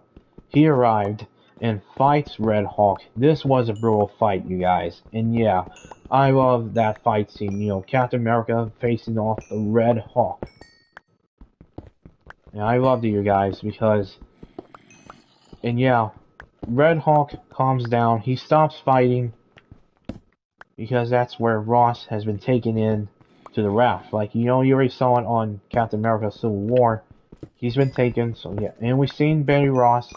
He arrived and fights Red Hawk. This was a brutal fight, you guys. And yeah, I love that fight scene. You know, Captain America facing off the Red Hawk. And I loved it, you guys, because... And yeah, Red Hawk calms down. He stops fighting, because that's where Ross has been taken in to the raft. Like, you know, you already saw it on Captain America Civil War. He's been taken, so yeah. And we've seen Betty Ross.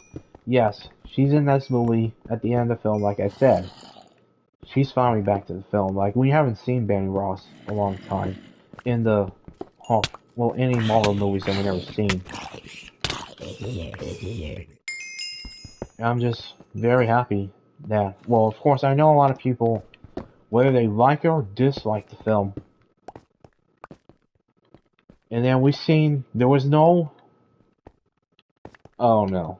Yes, she's in this movie at the end of the film, like I said. She's finally back to the film. Like, we haven't seen Betty Ross a long time in the Hulk, well, any Marvel movies that we've never seen. And I'm just very happy that, well, of course, I know a lot of people, whether they like it or dislike the film. And then we seen, there was no, oh no.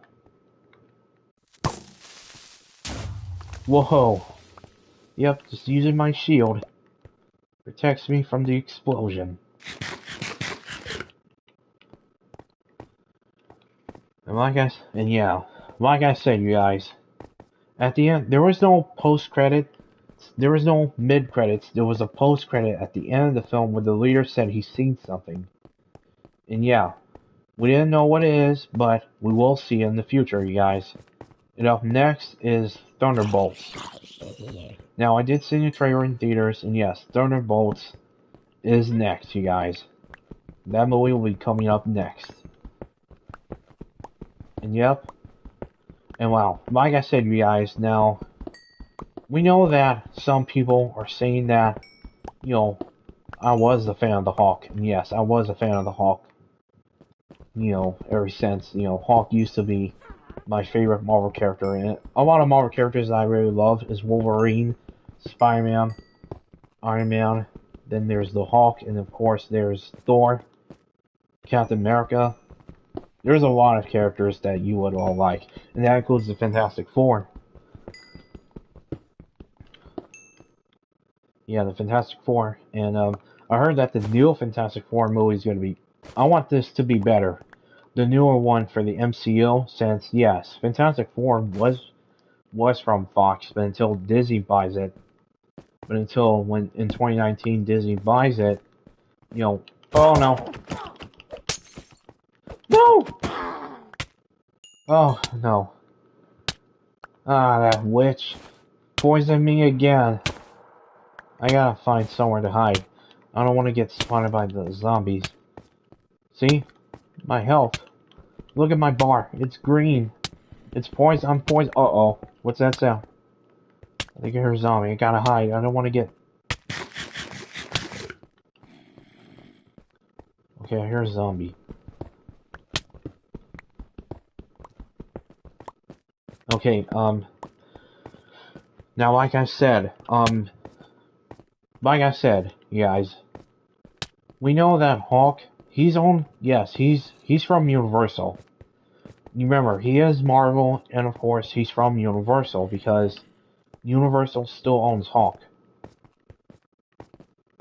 Whoa. Yep, just using my shield. Protects me from the explosion. And like I said, you guys, at the end, there was no post-credit There was no mid credits. There was a post credit at the end of the film where the leader said he's seen something. And yeah, we didn't know what it is, but we will see in the future, you guys. And up next is Thunderbolts. Now, I did see the trailer in theaters, and yes, Thunderbolts is next, you guys. That movie will be coming up next. And yep. And wow, like I said, you guys, now, we know that some people are saying that, you know, I was a fan of the Hulk. And yes, I was a fan of the Hulk. You know, ever since, you know, Hulk used to be my favorite Marvel character. And a lot of Marvel characters that I really love is Wolverine, Spider-Man, Iron Man. Then there's the Hulk, and of course there's Thor, Captain America. There's a lot of characters that you would all like, and that includes the Fantastic Four. Yeah, the Fantastic Four, and I heard that the new Fantastic Four movie is going to be. I want this to be better, the newer one for the MCU, since yes, Fantastic Four was from Fox, but until Disney buys it, but until when in 2019 Disney buys it, you know, oh no, no, oh no, that witch poisoned me again. I gotta find somewhere to hide. I don't want to get spotted by the zombies. See? My health. Look at my bar. It's green. It's poison. I'm poisoned. Uh-oh. What's that sound? I think I heard a zombie. I gotta hide. I don't want to get... Okay, I hear a zombie. Okay, now like I said, you guys, we know that Hulk, he's from Universal. You remember, he is Marvel, and of course, he's from Universal, because Universal still owns Hulk.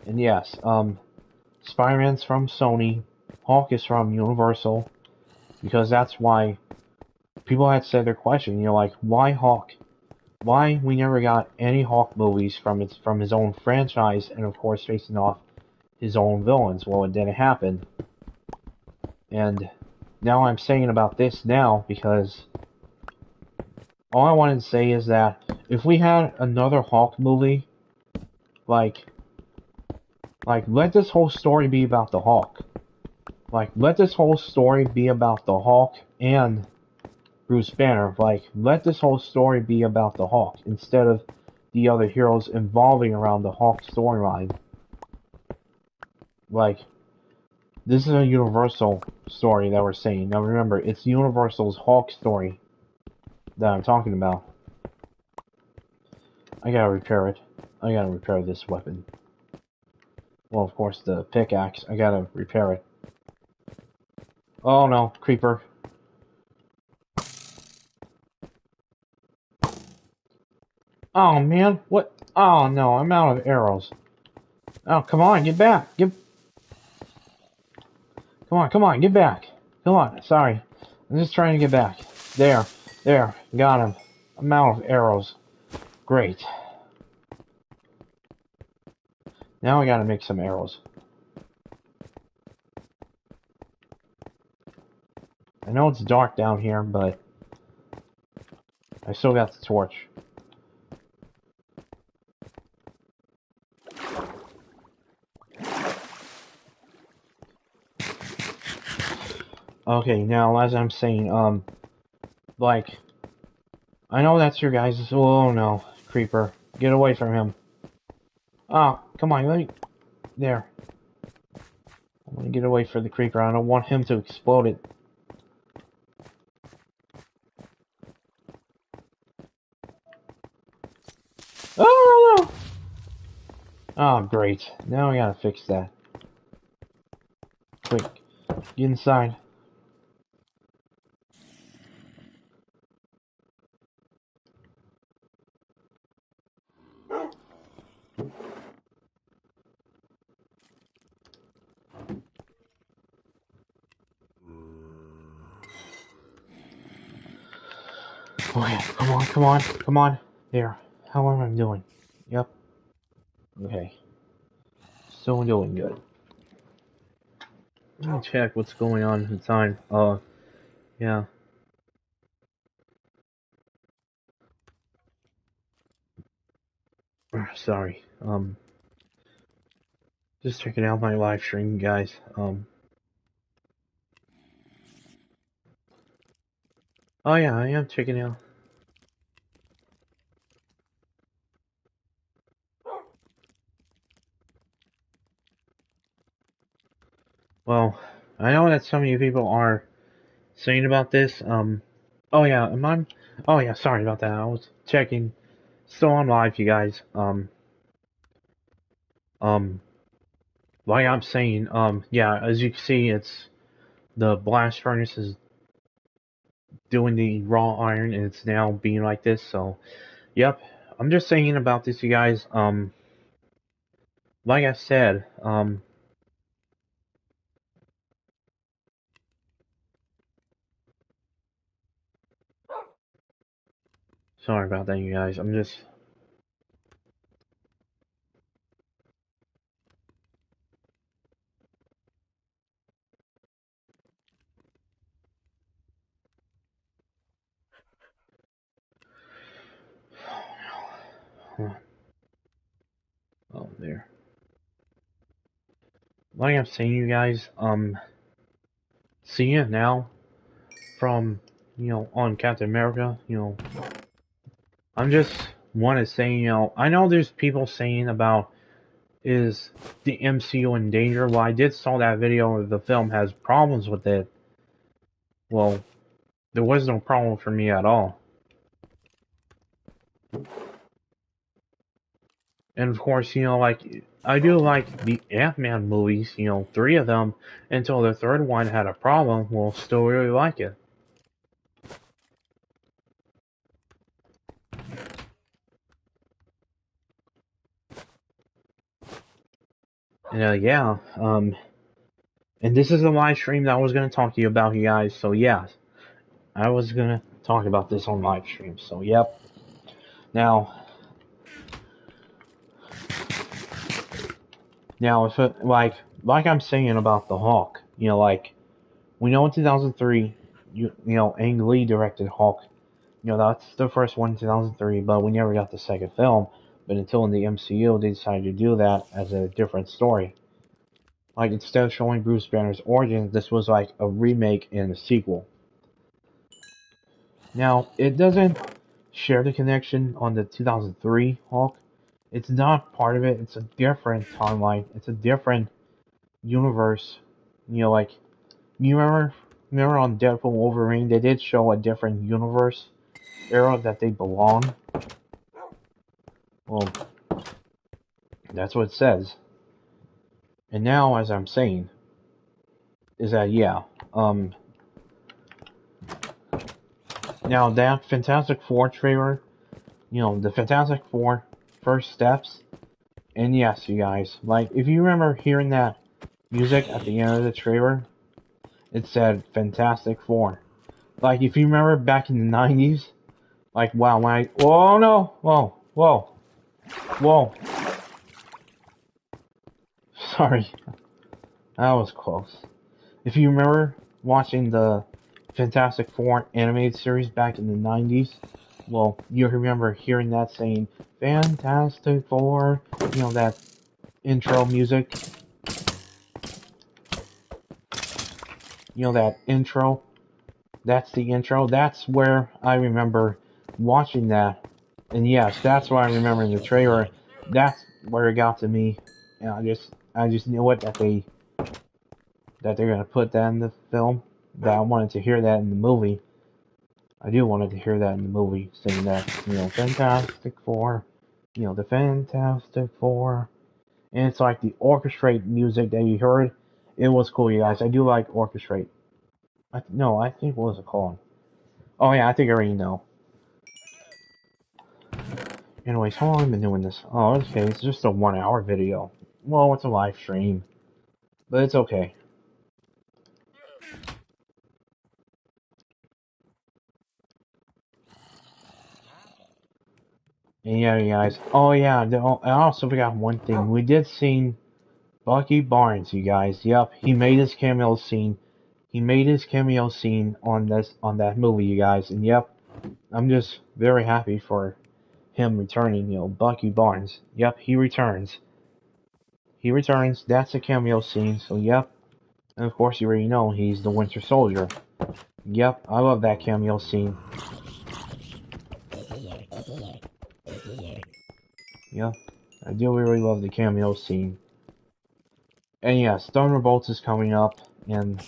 And yes, Spider-Man's from Sony, Hulk is from Universal, because that's why people had said their question, you know, like, why Hulk? Why we never got any Hulk movies from his own franchise, and of course facing off his own villains? Well, it didn't happen. And now I'm saying about this now because all I wanted to say is that if we had another Hulk movie, like let this whole story be about the Hulk. Like, let this whole story be about the Hulk and Bruce Banner. Like, let this whole story be about the Hulk instead of the other heroes involving around the Hulk storyline. Like, this is a Universal story that we're saying. Now remember, it's Universal's Hulk story that I'm talking about. I gotta repair it. I gotta repair this weapon. Well, of course, the pickaxe. I gotta repair it. Oh no, creeper. Oh man, what? Oh no, I'm out of arrows. Oh, come on, get back. Come on, get back. Come on, sorry. I'm just trying to get back. There, got him. I'm out of arrows. Great. Now I gotta make some arrows. I know it's dark down here, but I still got the torch. Okay, now as I'm saying, like, I know that's your guys'. Oh no, creeper, get away from him. Oh, come on, let me. There. I want to get away from the creeper. I don't want him to explode it. Oh no! Oh great. Now I gotta fix that. Quick, get inside. Okay, come on. There. How am I doing? Yep. Okay. Still doing good. Let me check what's going on in time. Yeah. Sorry. Just checking out my live stream, guys. Oh yeah, I am checking out. Well, I know that some of you people are saying about this. Oh yeah, am I? Oh yeah, sorry about that. I was checking. Still on live, you guys. Um, like I'm saying, yeah, as you can see, it's the blast furnace is doing the raw iron, and it's now being like this. So, yep, I'm just saying about this, you guys. Like I said, sorry about that, you guys. I'm just. Oh, there. Like I'm saying, you guys, seeing it now from, on Captain America, I'm just want to say, I know there's people saying about is the MCU in danger. Well, I did saw that video of the film has problems with it. Well, there was no problem for me at all. And of course, like, I do like the Ant-Man movies, three of them, until the third one had a problem. Well, still really like it. And yeah, and this is a live stream that I was going to talk to you about, you guys. So yeah, I was going to talk about this on live stream. So yep. Now, if it, like I'm saying about the Hawk, like we know in 2003, Ang Lee directed Hawk. That's the first one in 2003, but we never got the second film. But until in the MCU, they decided to do that as a different story. Like instead of showing Bruce Banner's origins, this was like a remake and a sequel. Now, it doesn't share the connection on the 2003 Hulk. It's not part of it. It's a different timeline. It's a different universe. Like you remember on Deadpool Wolverine, they did show a different universe era that they belong. Well, that's what it says. And now, as I'm saying, is that yeah, now that Fantastic Four trailer, the Fantastic Four first steps. And yes, you guys, like, if you remember hearing that music at the end of the trailer, it said Fantastic Four. Like, if you remember back in the 90s, like, wow, when I, oh no, whoa, sorry, that was close. If you remember watching the Fantastic Four animated series back in the 90s, well, you remember hearing that saying, Fantastic Four, that intro music, that intro. That's the intro. That's where I remember watching that. And yes, that's why I remember in the trailer. That's where it got to me. And I just knew it that they're gonna put that in the film. That I wanted to hear that in the movie. I do wanted to hear that in the movie, saying that, Fantastic Four, the Fantastic Four. And it's like the orchestrate music that you heard. It was cool, you guys. I do like orchestrate. No, I think what was it called? Oh yeah, I think I already know. Anyways, how long have I been doing this? Oh, okay, it's just a 1 hour video. Well, it's a live stream, but it's okay. And yeah, you guys. Oh yeah, I also forgot one thing. We did see Bucky Barnes, you guys. Yep, he made his cameo scene. He made his cameo scene on that movie, you guys. And yep, I'm just very happy for him returning. Bucky Barnes. Yep, he returns. He returns. That's a cameo scene. So yep, and of course you already know he's the Winter Soldier. Yep, I love that cameo scene. Yep, I do really love the cameo scene. And yes, Thunderbolts is coming up, and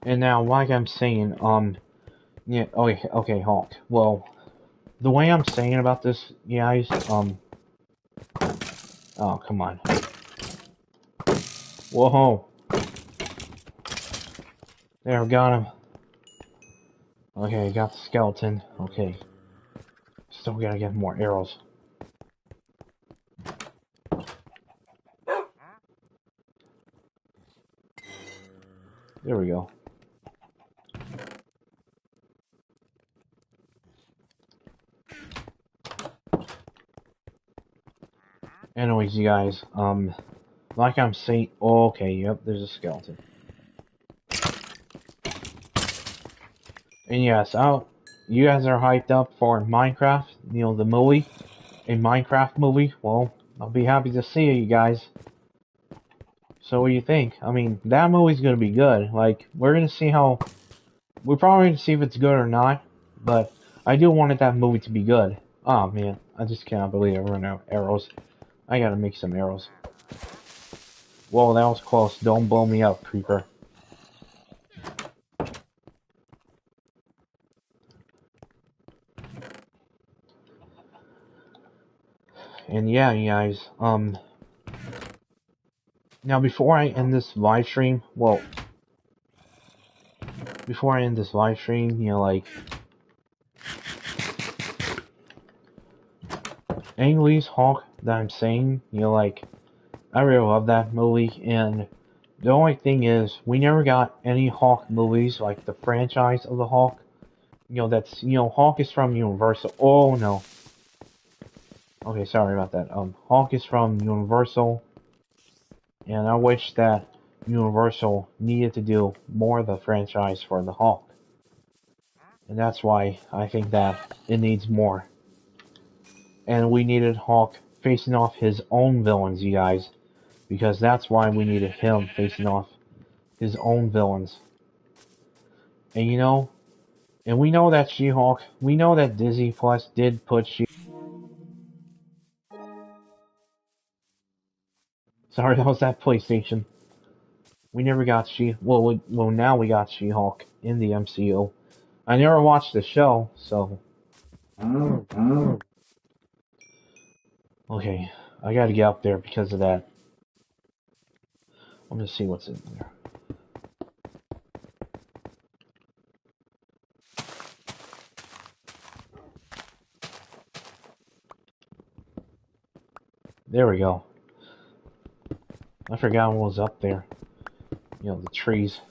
now, like I'm saying, yeah, okay, Hulk. Well, the way I'm saying about this, guys, oh, come on. Whoa, there, got him. Okay, got the skeleton. Okay, still gotta get more arrows. There we go. Anyways, you guys, like I'm saying, oh, okay, yep, there's a skeleton. And yes, you guys are hyped up for Minecraft, the movie, a Minecraft movie. Well, I'll be happy to see you guys. So what do you think? I mean, that movie's gonna be good. Like, we're probably gonna see if it's good or not, but I do want that movie to be good. Oh man, I just cannot believe I run out of arrows. I gotta make some arrows. Whoa, that was close. Don't blow me up, creeper. And yeah, you guys, now before I end this live stream, like, Ang Lee's Hulk that I'm saying, like, I really love that movie, and the only thing is, we never got any Hulk movies, like the franchise of the Hulk. Hulk is from Universal. Oh no. Okay, sorry about that. Hulk is from Universal, and I wish that Universal needed to do more of the franchise for the Hulk. And that's why I think that it needs more. And we needed Hulk facing off his own villains, you guys. Because that's why we needed him facing off his own villains. And and we know that She-Hulk, we know that Disney Plus did put Sorry, that was that PlayStation. We never got well, now we got She-Hulk in the MCU. I never watched the show, so. Okay, I gotta get up there because of that. I'm gonna see what's in there. There we go. I forgot what was up there. The trees.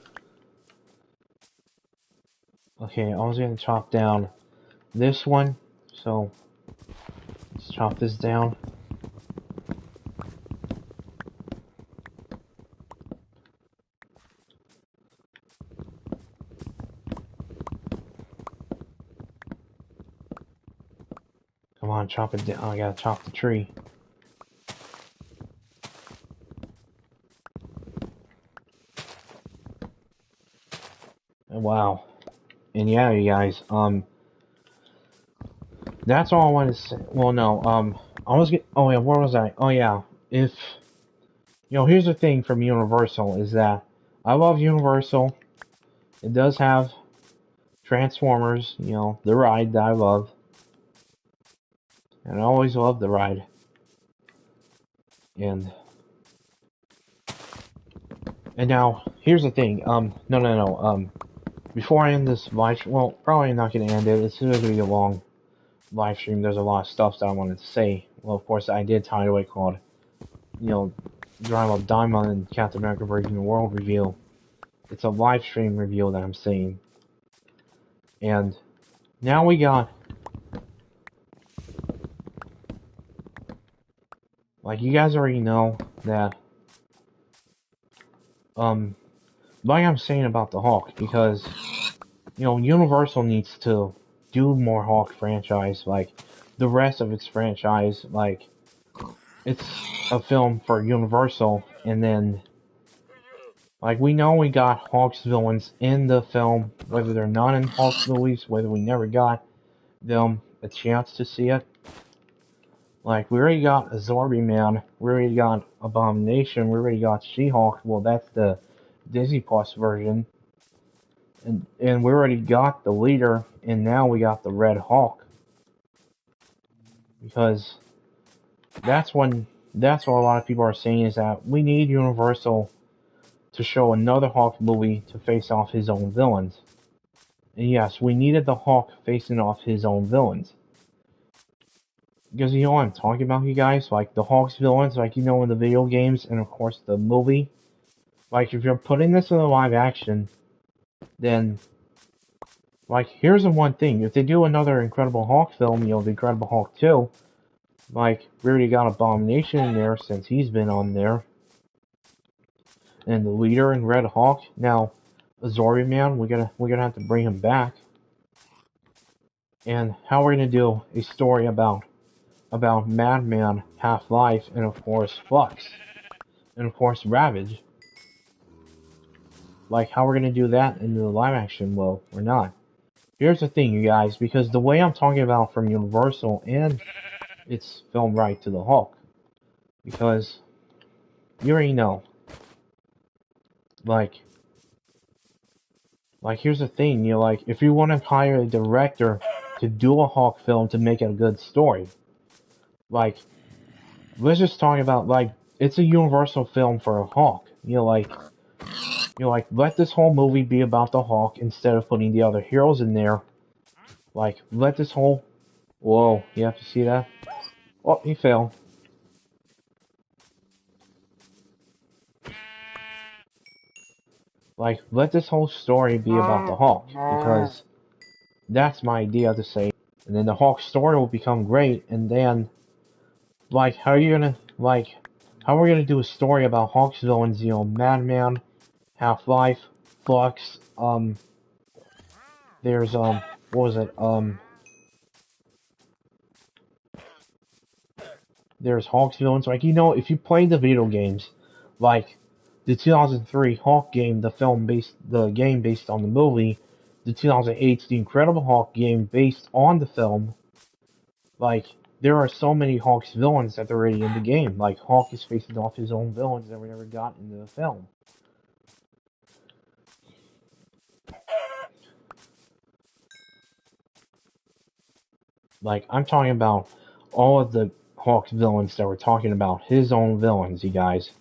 Okay, I was gonna chop down this one, so let's chop this down. Come on, chop it down. I gotta chop the tree. Wow. And yeah, you guys, that's all I wanted to say. Well, no, oh yeah, where was I? Oh yeah, here's the thing from Universal is that I love Universal. It does have Transformers, the ride that I love. And I always love the ride. And now, here's the thing, no, before I end this live stream, well, probably not gonna end it, it's gonna be a long live stream, there's a lot of stuff that I wanted to say. Well, of course, I did tie away called, Daima and Captain America Breaking the World review. It's a live stream review that I'm seeing. And now we got, like, you guys already know that, like I'm saying about the Hulk, because, you know, Universal needs to do more Hulk franchise, like, the rest of its franchise, like, it's a film for Universal, and then, like, we know we got Hulk's villains in the film, whether they're not in Hulk's movies, whether we never got them a chance to see it. Like, we already got Azorbi Man, we already got Abomination, we already got She-Hulk, well, that's the Disney Plus version, and we already got the leader, and now we got the Red Hulk. Because that's what a lot of people are saying, is that we need Universal to show another Hulk movie to face off his own villains. And yes, we needed the Hulk facing off his own villains. Because you know what I'm talking about, you guys? Like, the Hulk's villains, like, you know, in the video games, and of course the movie. Like, if you're putting this in a live action, then, like, here's the one thing. If they do another Incredible Hulk film, you know, the Incredible Hulk 2, like, we already got Abomination in there since he's been on there. And the leader in Red Hulk. Now, Azori Man, we're gonna have to bring him back. And how we're gonna do a story about Madman, Half-Life, and of course Flux, and of course Ravage. Like, how we're gonna do that in the live action? Well, we're not. Here's the thing, you guys, because the way I'm talking about from Universal and its film right to the Hulk, because you already know. Like, here's the thing, you know, like, if you want to hire a director to do a Hulk film to make it a good story, like, let's just talk about, like, it's a Universal film for a Hulk, you know, like, let this whole movie be about the Hulk instead of putting the other heroes in there. Like, let this whole, whoa, you have to see that? Oh, he fell. Like, let this whole story be about the Hulk, because that's my idea to say. And then the Hulk story will become great, and then, like, how are you gonna, like, how are we gonna do a story about Hulk's villains, you know, Madman, Half-Life, Flux, there's, what was it, there's Hulk's villains, like, you know, if you play the video games, like, the 2003 Hulk game, the game based on the movie, the 2008 The Incredible Hulk game based on the film, like, there are so many Hulk's villains that are already in the game. Like, Hulk is facing off his own villains that we never got into the film. Like, I'm talking about all of the Hulk's villains that we're talking about. His own villains, you guys.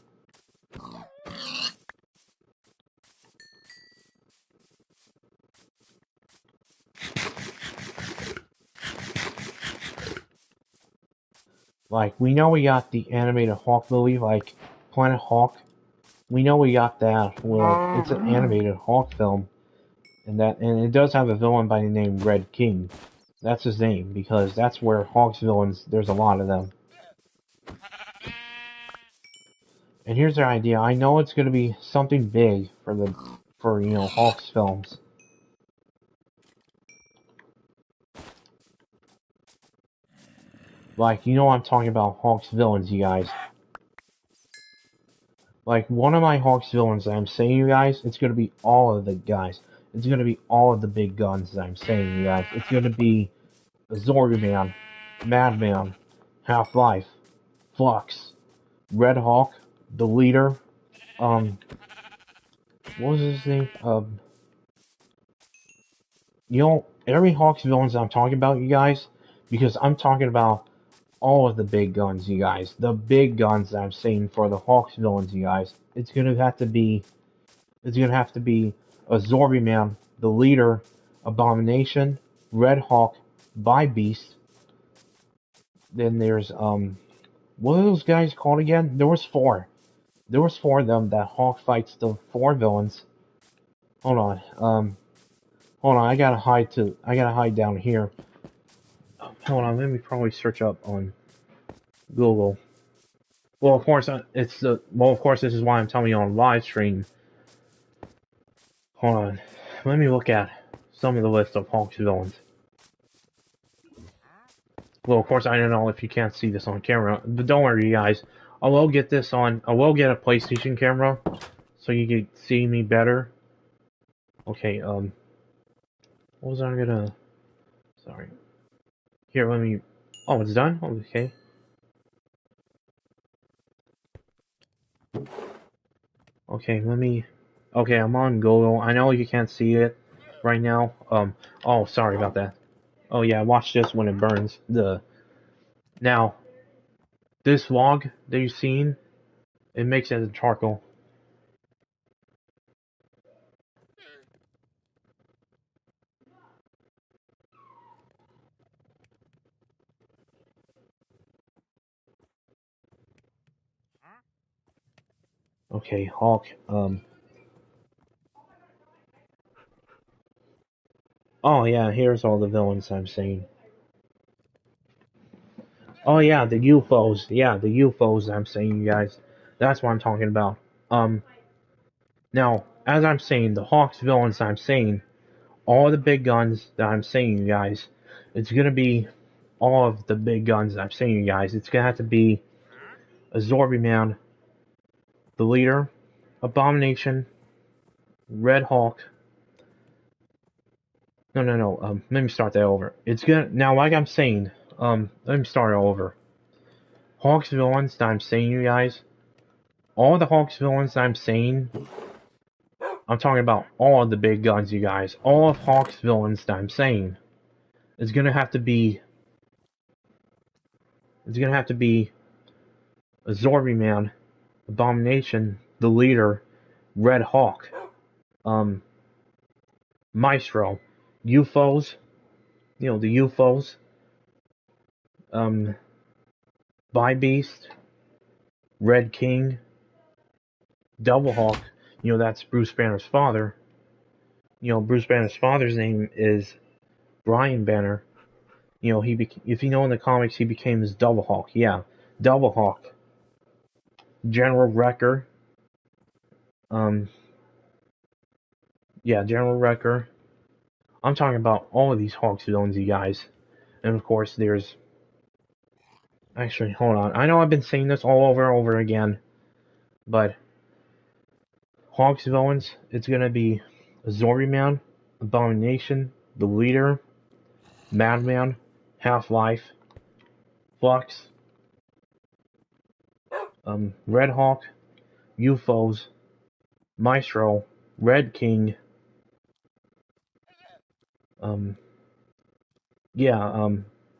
Like, we know we got the animated Hulk movie, like Planet Hulk. We know we got that. Well, it's an animated Hulk film, and it does have a villain by the name Red King. That's his name, because that's where Hulk's villains, there's a lot of them. And here's their idea. I know it's going to be something big for you know, Hulk's films. Like, you know I'm talking about Hulk's villains, you guys. Like, one of my Hulk's villains that I'm saying, you guys, it's going to be all of the guys. It's going to be all of the big guns that I'm saying, you guys. It's going to be Zorg Man, Madman, Half-Life, Flux, Red Hulk, the leader, what was his name? You know, every Hulk's villains that I'm talking about, you guys, because I'm talking about all of the big guns, you guys. The big guns that I'm saying for the Hulk's villains, you guys. It's gonna have to be a Zorby Man, the leader, Abomination, Red Hulk, by Beast. Then there's what are those guys called again? There was four. There was four of them that Hulk fights the four villains. Hold on. Hold on. I gotta hide down here. Hold on. Let me probably search up on Google. Well, of course, of course, this is why I'm telling you on live stream. Hold on. Let me look at some of the list of Hawk's villains. Well, of course, I don't know if you can't see this on camera, but don't worry, you guys. I will get this on. I will get a PlayStation camera so you can see me better. Okay. What was I gonna? Sorry. Here, let me. Oh, it's done. Okay. Okay, let me. Okay, I'm on Google. I know you can't see it right now. Oh, sorry about that. Oh yeah, watch this when it burns. Now this log that you've seen, it makes it as charcoal. Okay, Hawk. Oh yeah, here's all the villains I'm seeing. Oh yeah, the UFOs. Yeah, the UFOs I'm saying, you guys. That's what I'm talking about. Now, as I'm saying, the Hawks villains I'm saying, all the big guns that I'm saying, you guys, it's gonna be all of the big guns that I'm saying, you guys. It's gonna have to be a Zorby Man, the leader, Abomination, Red Hawk. No. Let me start that over. It's gonna now, like I'm saying. Let me start it over. Hawks villains that I'm saying, you guys. All the Hawks villains that I'm saying. I'm talking about all of the big guns, you guys. All of Hawk's villains that I'm saying. It's gonna have to be. It's gonna have to be a Zorby Man, Abomination, the leader, Red Hawk, um, Maestro, UFOs. You know the UFOs. Um, By Beast, Red King, Double Hawk. You know that's Bruce Banner's father. You know Bruce Banner's father's name is Brian Banner. You know if you know in the comics he became his Double Hawk. Yeah, Double Hawk. General Wrecker. Um, yeah, General Wrecker. I'm talking about all of these Hawks villains, you guys. And of course, there's. Actually, hold on. I know I've been saying this all over and over again, but Hawks villains, it's gonna be Zorby Man, Abomination, the Leader, Madman, Half-Life, Flux, Red Hawk, UFOs, Maestro, Red King, um, yeah,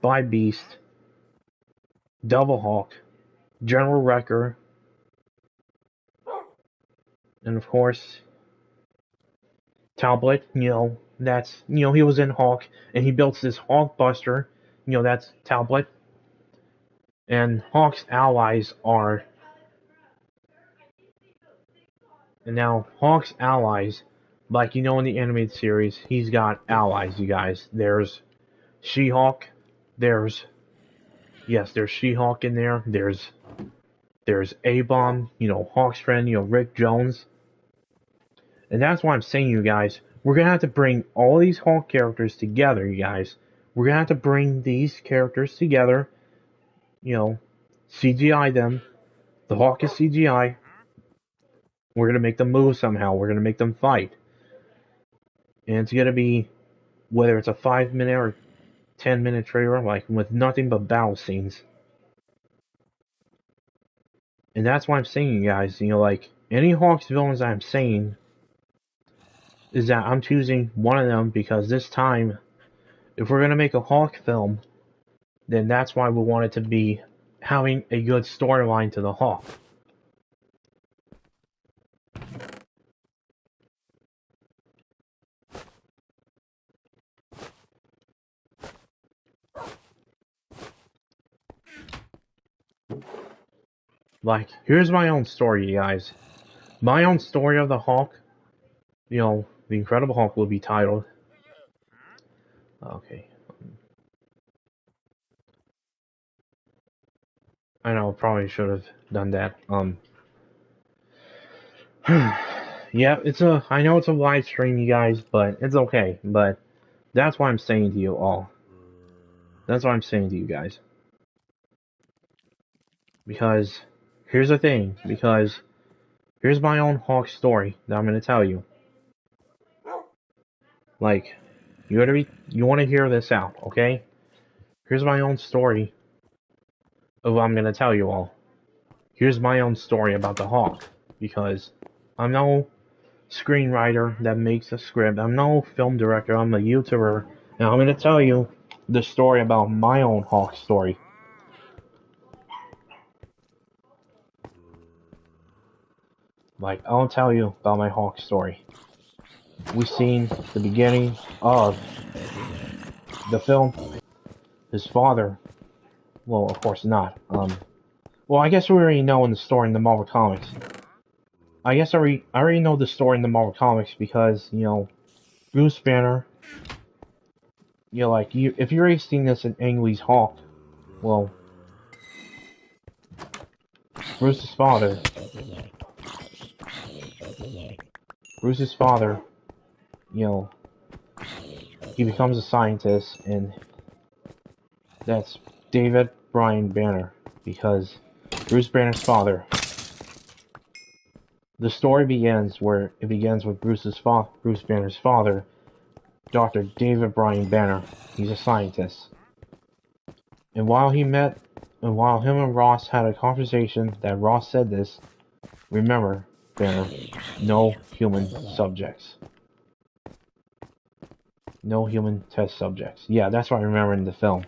By Beast, Double Hawk, General Wrecker, and of course, Talbot. He was in Hawk, and he built this Hawk Buster. That's Talbot. And Hawk's allies are, and now Hawk's allies, like in the animated series, he's got allies, you guys. There's She-Hulk. There's She-Hulk in there. There's A-Bomb, Hawk's friend, Rick Jones. And that's why I'm saying, you guys, we're going to have to bring all these Hawk characters together, you guys. We're going to have to bring these characters together, CGI them. The Hawk is CGI. We're going to make them move somehow. We're going to make them fight. And it's going to be, whether it's a 5-minute or 10-minute trailer, like, with nothing but battle scenes. And that's why I'm saying, you guys, like, any Hawks villains I'm saying is that I'm choosing one of them because this time, if we're going to make a Hawk film, then that's why we want it to be having a good storyline to the Hawk. Like, here's my own story, you guys. My own story of the Hawk The Incredible Hulk will be titled. Okay, I know, probably should have done that. Yeah, I know it's a live stream, you guys, but it's okay. But that's what I'm saying to you all. That's what I'm saying to you guys. Because here's the thing. Because here's my own Hulk story that I'm gonna tell you. Like, you want to hear this out, okay? Here's my own story of what I'm gonna tell you all. Here's my own story about the Hulk. Because I'm no screenwriter that makes a script. I'm no film director. I'm a YouTuber, and I'm gonna tell you the story about my own Hulk story. Like, I'll tell you about my Hulk story. We've seen the beginning of the film. His father, well, of course not. Well, I guess we already know in the story in the Marvel Comics. I guess I already know the story in the Marvel Comics because, Bruce Banner, if you've already seen this in Ang Lee's Hulk, well, Bruce's father, Bruce's father, you know, he becomes a scientist, and that's David Bryan Banner, because Bruce Banner's father. The story begins with Bruce Banner's father, Dr. David Bryan Banner. He's a scientist. And while him and Ross had a conversation that Ross said this, remember, Banner, no human subjects. No human test subjects. Yeah, that's what I remember in the film.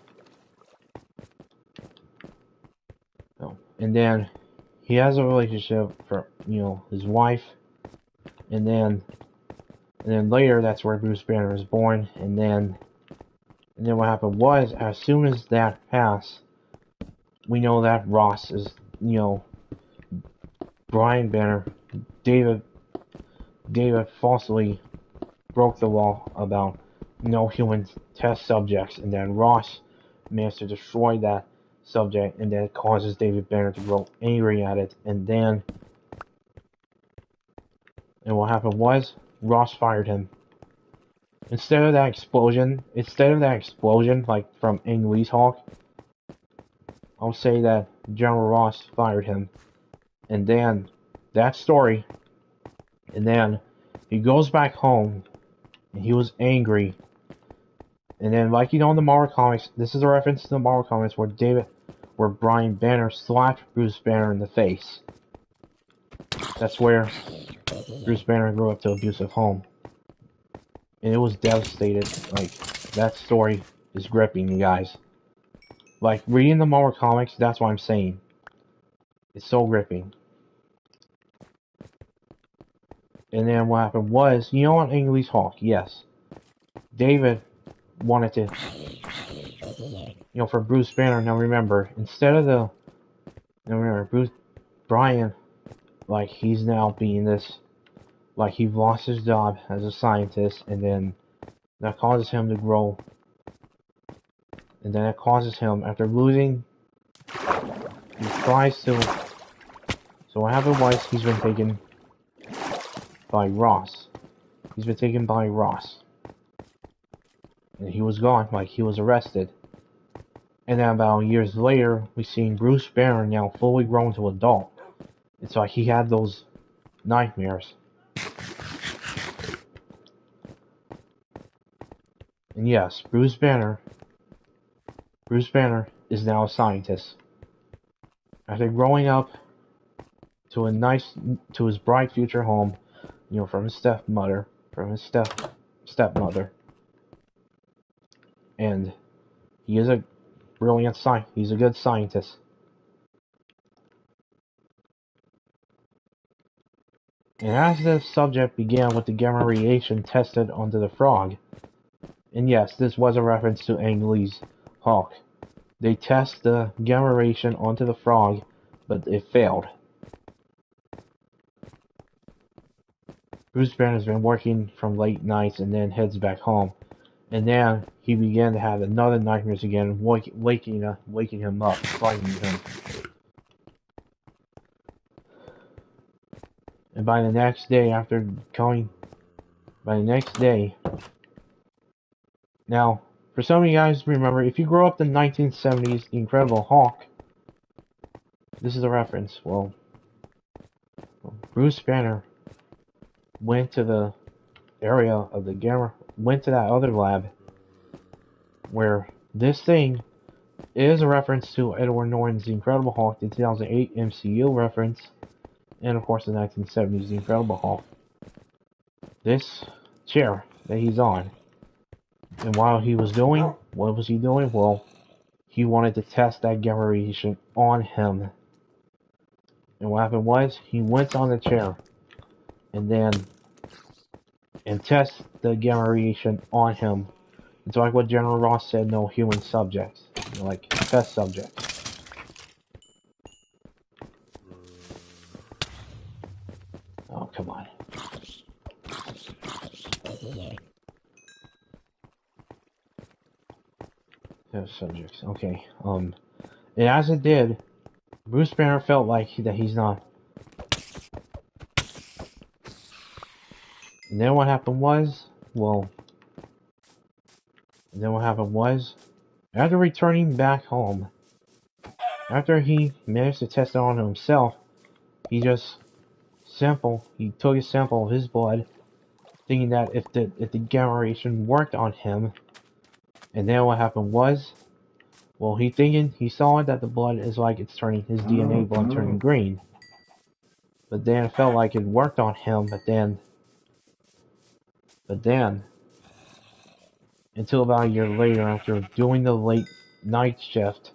And then he has a relationship for his wife, and then later that's where Bruce Banner is born, and then what happened was, as soon as that passed, we know that Ross is Bryan Banner, David falsely broke the law about no human test subjects, and then Ross managed to destroy that subject, and then it causes David Banner to grow angry at it, and what happened was Ross fired him. Instead of that explosion, like from Ang Lee's Hulk, I'll say that General Ross fired him. And then that story, and then he goes back home, and he was angry. And then, like in the Marvel Comics, this is a reference to the Marvel Comics where Bryan Banner slapped Bruce Banner in the face. That's where Bruce Banner grew up to an abusive home. And it was devastated. Like, that story is gripping, you guys. Like, reading the Marvel Comics, that's what I'm saying. It's so gripping. And then what happened was, on Ang Lee's Hulk, yes. David wanted to, for Bruce Banner, now remember, Bryan, like, he's now being this, like, he lost his job as a scientist, and then that causes him to grow, and then it causes him, after losing, he tries to, so what happened was, he's been taken by Ross. And he was gone, like, he was arrested. And then about years later, we seen Bruce Banner now fully grown to adult. It's like he had those nightmares. And yes, Bruce Banner is now a scientist. After growing up to his bright future home, from his stepmother, and he is a brilliant he's a good scientist. And as the subject began with the gamma radiation tested onto the frog, and yes, this was a reference to Ang Lee's Hulk, they test the gamma radiation onto the frog, but it failed. Bruce Banner's been working from late nights and then heads back home. And then he began to have another nightmares again, waking him up, frightening him. And by the next day, now, for some of you guys remember, if you grow up in the 1970s, The Incredible Hulk, this is a reference. Well, Bruce Banner went to the area of the gamma, went to that other lab, where this thing is a reference to Edward Norton's The Incredible Hulk, the 2008 MCU reference, and of course the 1970s The Incredible Hulk. This chair that he's on, and while he was doing, what was he doing? Well, he wanted to test that gamma radiation on him. And what happened was, he went on the chair, and test the gamma radiation on him. It's like what General Ross said, no human subjects. Like, test subjects. Oh, come on. Test subjects, okay. And as it did, Bruce Banner felt like that he's not. And then what happened was, after returning back home, after he managed to test it on himself, he took a sample of his blood, thinking that if the gamma radiation worked on him, and then what happened was, well, he saw that the blood is like his DNA blood turning green. But then it felt like it worked on him, but then, until about a year later, after doing the late night shift,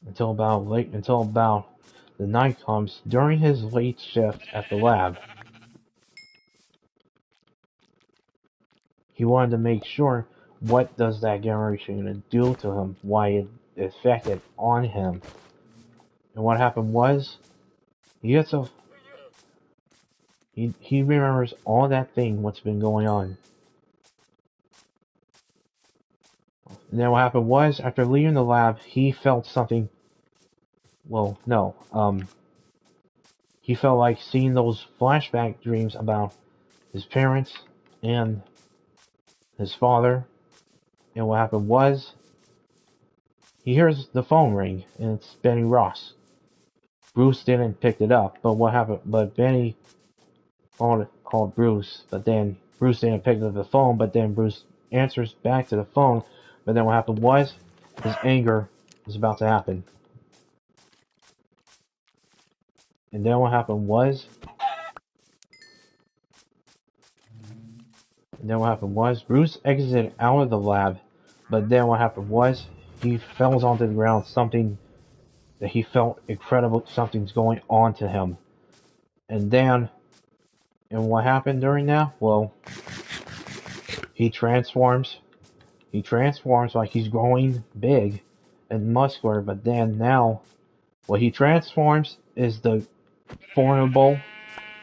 until about the night comes, during his late shift at the lab, he wanted to make sure, what does that gamma radiation do to him, why it affected on him. And what happened was, he remembers all that thing, what's been going on. And then what happened was, after leaving the lab, he felt something. Well, no. He felt like seeing those flashback dreams about his parents and his father. And what happened was, he hears the phone ring, and it's Benny Ross. Bruce didn't pick it up, but Benny called Bruce, but then Bruce didn't pick up the phone, but then Bruce answers back to the phone, but then what happened was, his anger was about to happen. And then what happened was, Bruce exited out of the lab, but then what happened was, he fell onto the ground, something that he felt incredible, something's going on to him. And what happened during that? Well, he transforms like he's growing big and muscular, but then now, what he transforms is the formidable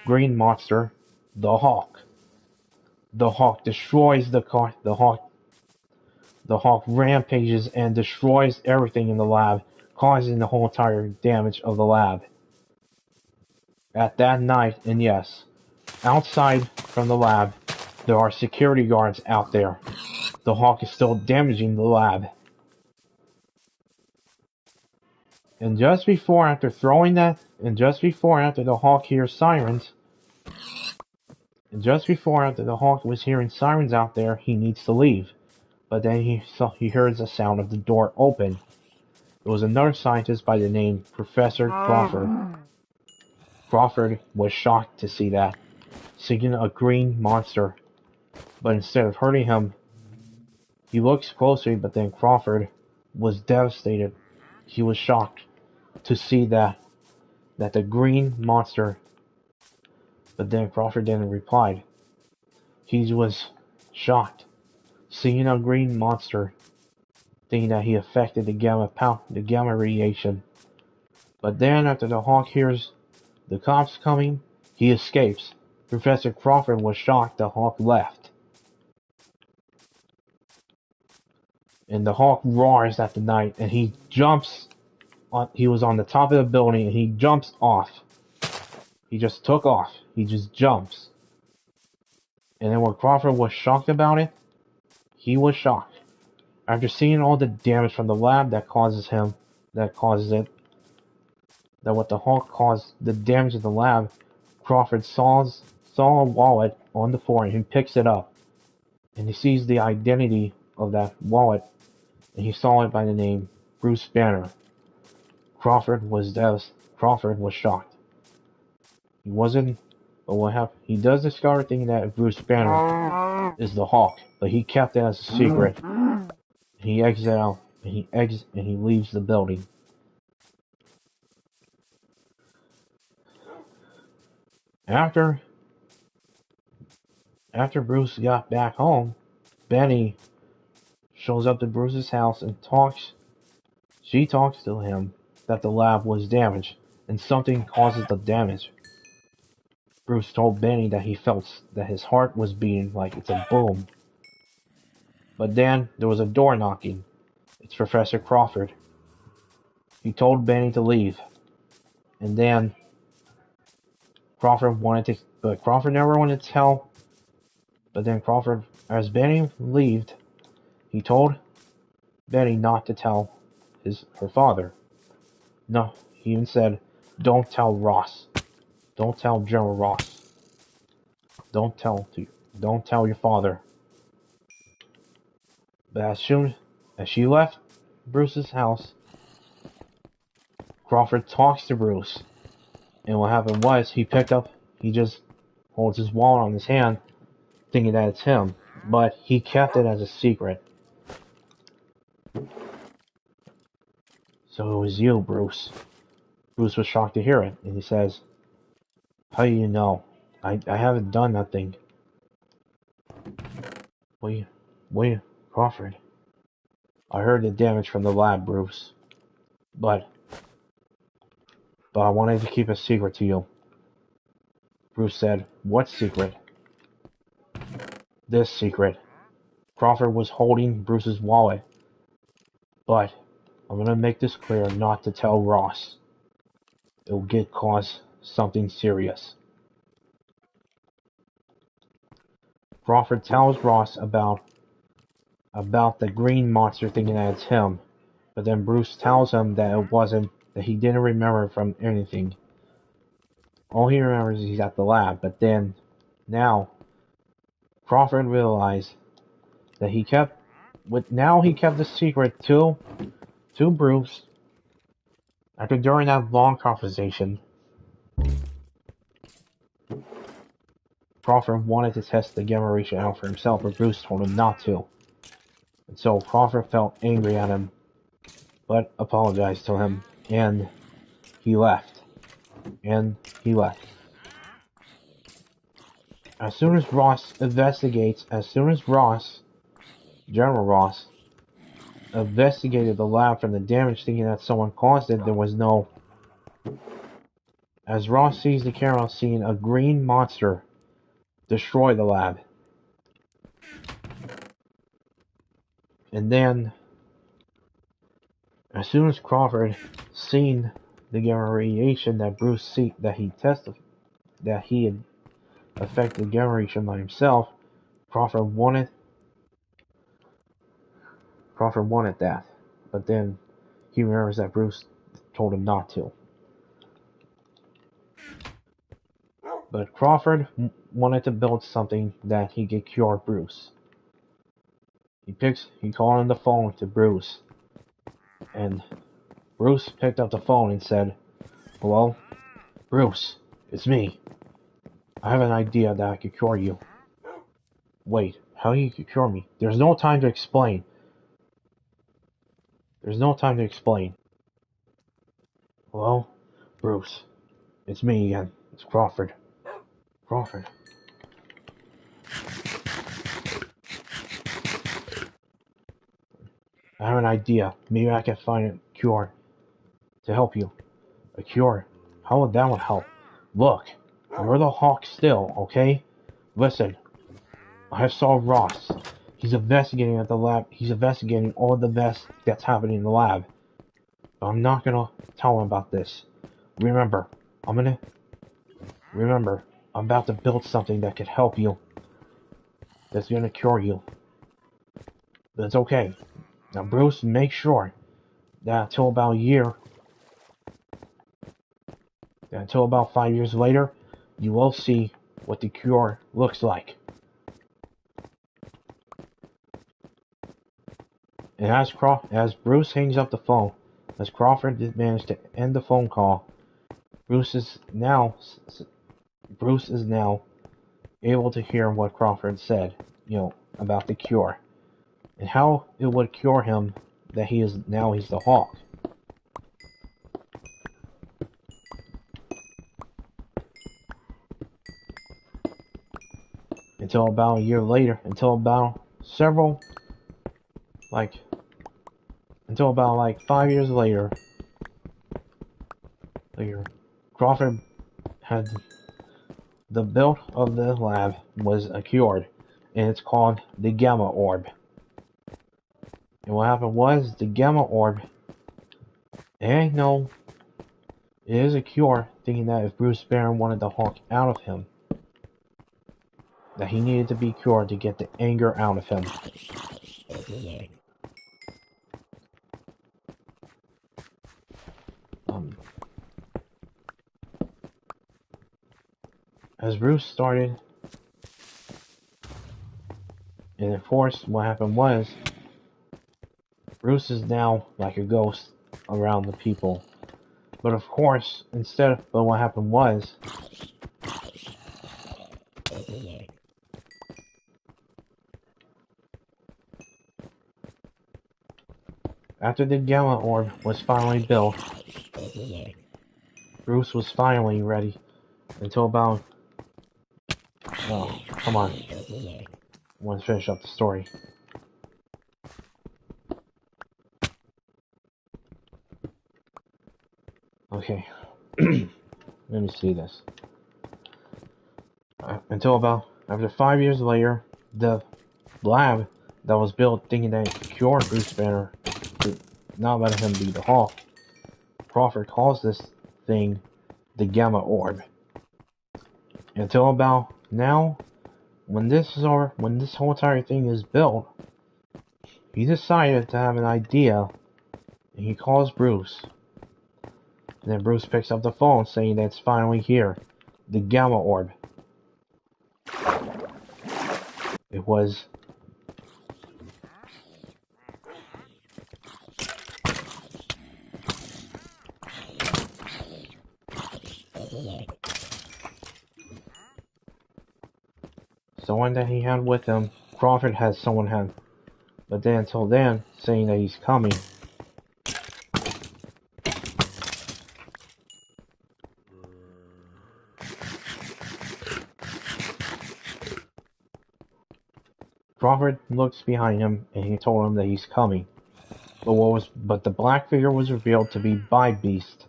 green monster, the Hawk. The Hawk destroys the Hawk rampages and destroys everything in the lab, causing the whole entire damage of the lab. At that night, and yes, outside from the lab, there are security guards out there. The Hawk is still damaging the lab. And just before after the Hawk hears sirens, the Hawk was hearing sirens out there, he needs to leave. But then he hears the sound of the door open. It was another scientist by the name Professor Crawford. Crawford was shocked to see that, seeing a green monster. But instead of hurting him, he looks closely, but then Crawford was devastated. He was shocked to see that the green monster, but then Crawford didn't reply. He was shocked, seeing a green monster, thinking that he affected the gamma radiation. But then after the Hawk hears the cops coming, He escapes. Professor Crawford was shocked the Hawk left. And the Hawk roars at the night, and he jumps on. He was on the top of the building, and he jumps off. He just took off. He just jumps. And then when Crawford was shocked about it, he was shocked. After seeing all the damage from the lab that causes it, that what the Hawk caused the damage to the lab, Crawford saw a wallet on the floor, and he picks it up. And he sees the identity of that wallet, and he saw it by the name Bruce Banner. Crawford was shocked. He wasn't, but what happened? He does discover thinking that Bruce Banner is the Hawk, but he kept it as a secret. He exits out, and he leaves the building. After Bruce got back home, Benny shows up to Bruce's house and she talks to him that the lab was damaged, and something causes the damage. Bruce told Benny that he felt that his heart was beating like it's a boom. But then there was a door knocking. It's Professor Crawford. He told Benny to leave. And then Crawford never wanted to tell. But then Crawford, as Benny left, he told Benny not to tell her father. No, he even said, "Don't tell Ross. Don't tell General Ross. Don't tell your father." But as soon as she left Bruce's house, Crawford talks to Bruce. And what happened was, he just holds his wallet on his hand, thinking that it's him. But he kept it as a secret. "So it was you, Bruce." Bruce was shocked to hear it, and he says, "How do you know? I haven't done nothing." Wait, Crawford. "I heard the damage from the lab, Bruce. But I wanted to keep a secret to you." Bruce said, "What secret?" "This secret." Crawford was holding Bruce's wallet. "But I'm gonna make this clear not to tell Ross. It will cause something serious." Crawford tells Ross about the green monster, thinking that it's him. But then Bruce tells him that it wasn't, that he didn't remember from anything. All he remembers is he's at the lab. But then, now, Crawford realized that he kept the secret to Bruce. During that long conversation, Crawford wanted to test the gamma ration out for himself, but Bruce told him not to. And so Crawford felt angry at him, but apologized to him, and he left. As soon as General Ross, investigated the lab from the damage, thinking that someone caused it, there was no... As Ross sees the camera, seeing a green monster destroy the lab. And then, as soon as Crawford seen the gamma radiation that that he had affected gamma radiation by himself, Crawford wanted that. But then he remembers that Bruce told him not to. But Crawford wanted to build something that he could cure Bruce. He called on the phone to Bruce. And Bruce picked up the phone and said, "Hello? Bruce, it's me. I have an idea that I could cure you." "Wait, how you could cure me?" There's no time to explain. "Hello? Bruce, it's me again. It's Crawford. I have an idea. Maybe I can find a cure to help you." "A cure? How would that help?" "Look." You're the Hawk still, okay? Listen, I saw Ross. He's investigating at the lab. He's investigating all the mess that's happening in the lab. But I'm not gonna tell him about this. Remember, remember, I'm about to build something that could help you. That's gonna cure you. That's okay. Now, Bruce, make sure that until about 5 years later, you will see what the cure looks like. And as Bruce hangs up the phone, as Crawford managed to end the phone call, Bruce is now able to hear what Crawford said, about the cure, and how it would cure him that he's the Hawk. Until about a year later, until about 5 years later, Crawford had the build of the lab was cured, and it's called the Gamma Orb. And what happened was the Gamma Orb, it is a cure, thinking that if Bruce Banner wanted the Hawk out of him, that he needed to be cured to get the anger out of him. As Bruce started, and of course, what happened was, Bruce is now like a ghost around the people. But of course, but what happened was, after the Gamma Orb was finally built, Bruce was finally ready until about... Oh, come on. I want to finish up the story. Okay. Let me see this. After 5 years later, the lab that was built thinking that it could cure Bruce Banner, not letting him be the Hawk, Crawford calls this thing the Gamma Orb. Until about now, when this whole entire thing is built, he decided to have an idea, and he calls Bruce. And then Bruce picks up the phone saying that it's finally here, the Gamma Orb. It was... someone that he had with him. Crawford has someone had, but then until then, saying that he's coming. Crawford looks behind him, and he told him that he's coming. But the black figure was revealed to be Beast,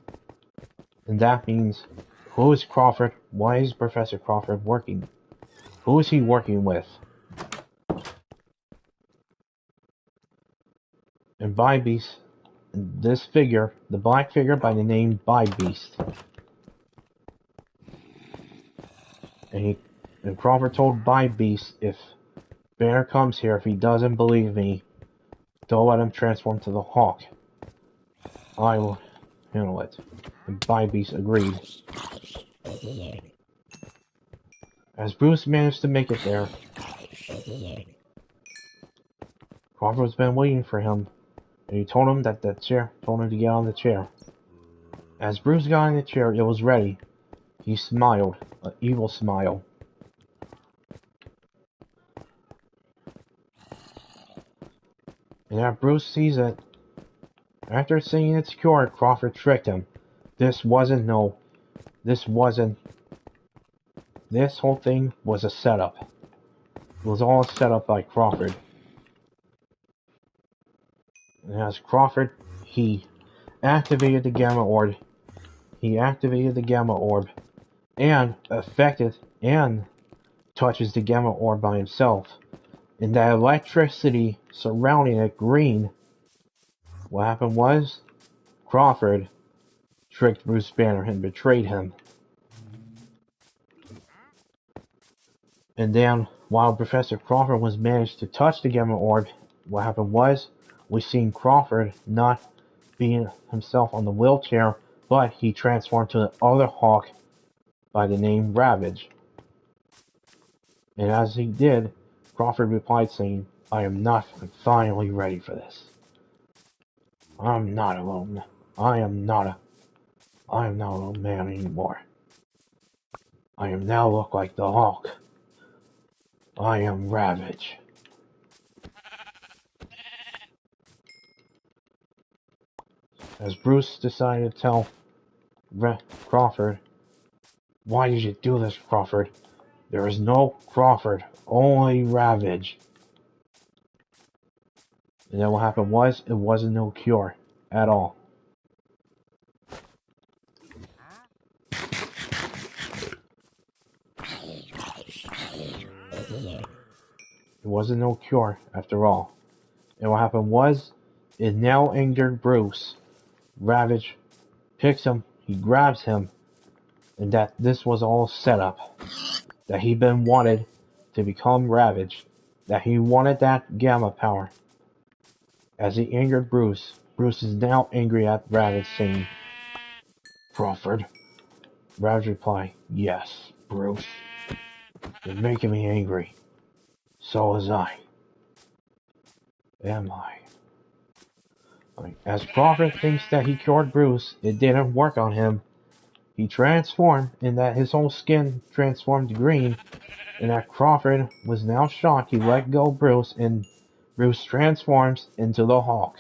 and that means, who is Crawford? Why is Professor Crawford working? Who is he working with? And Beast, this figure, the black figure by the name Beast. And Crawford told Beast, if Banner comes here, if he doesn't believe me, don't let him transform to the Hawk. I will handle it. And Beast agreed. As Bruce managed to make it there, Crawford's been waiting for him, and he told him to get on the chair. As Bruce got in the chair, it was ready. He smiled, an evil smile. And after Bruce sees it, after seeing it's cured, Crawford tricked him. This whole thing was a setup. It was all set up by Crawford. And as Crawford, he activated the Gamma Orb. and affected and touches the Gamma Orb by himself. And that electricity surrounding it green, what happened was Crawford tricked Bruce Banner and betrayed him. And then, while Professor Crawford was managed to touch the Gamma Orb, what happened was we seen Crawford not being himself on the wheelchair, but he transformed to the other Hawk by the name Ravage. And as he did, Crawford replied saying, I'm finally ready for this. I'm not alone. I am not a little man anymore. I am now look like the Hawk. I am Ravage. As Bruce decided to tell Crawford, why did you do this, Crawford? There is no Crawford, only Ravage. And then what happened was, it wasn't no cure at all. It wasn't no cure after all. And what happened was, it now angered Bruce. Ravage picks him, he grabs him, and that this was all set up. That he'd been wanted to become Ravage. That he wanted that gamma power. As he angered Bruce, Bruce is now angry at Ravage, saying, Crawford. Ravage replied, yes, Bruce. You're making me angry. So is I. Am I? As Crawford thinks that he cured Bruce, it didn't work on him. He transformed in that his whole skin transformed to green, and that Crawford was now shocked. He let go of Bruce, and Bruce transforms into the Hawk.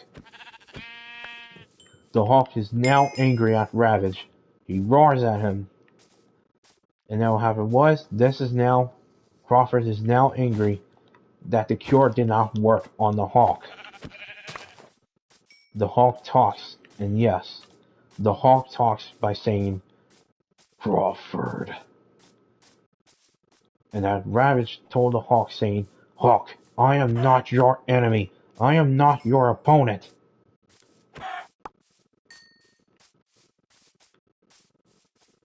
The Hawk is now angry at Ravage. He roars at him. And now what happened was, Crawford is now angry that the cure did not work on the Hawk. The Hawk talks, and yes, the Hawk talks by saying, Crawford. And that Ravage told the Hawk saying, Hawk, I am not your enemy. I am not your opponent.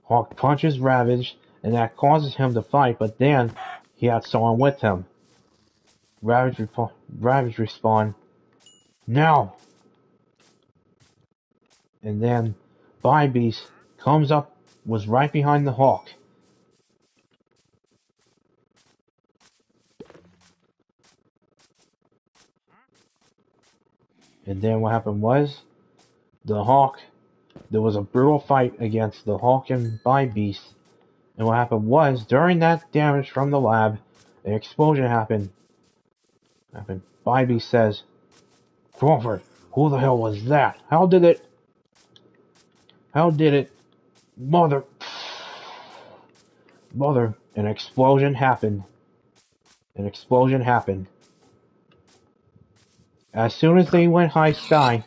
Hawk punches Ravage, and that causes him to fight, but then he had someone with him. Ravage responds, now. And then Bybeast comes up, was right behind the Hawk. And then what happened was, the Hawk, there was a brutal fight against the Hawk and Bybeast. And what happened was, during that damage from the lab, an explosion happened. Bybeast says, Crawford, who the hell was that? How did it, mother, an explosion happened. As soon as they went high sky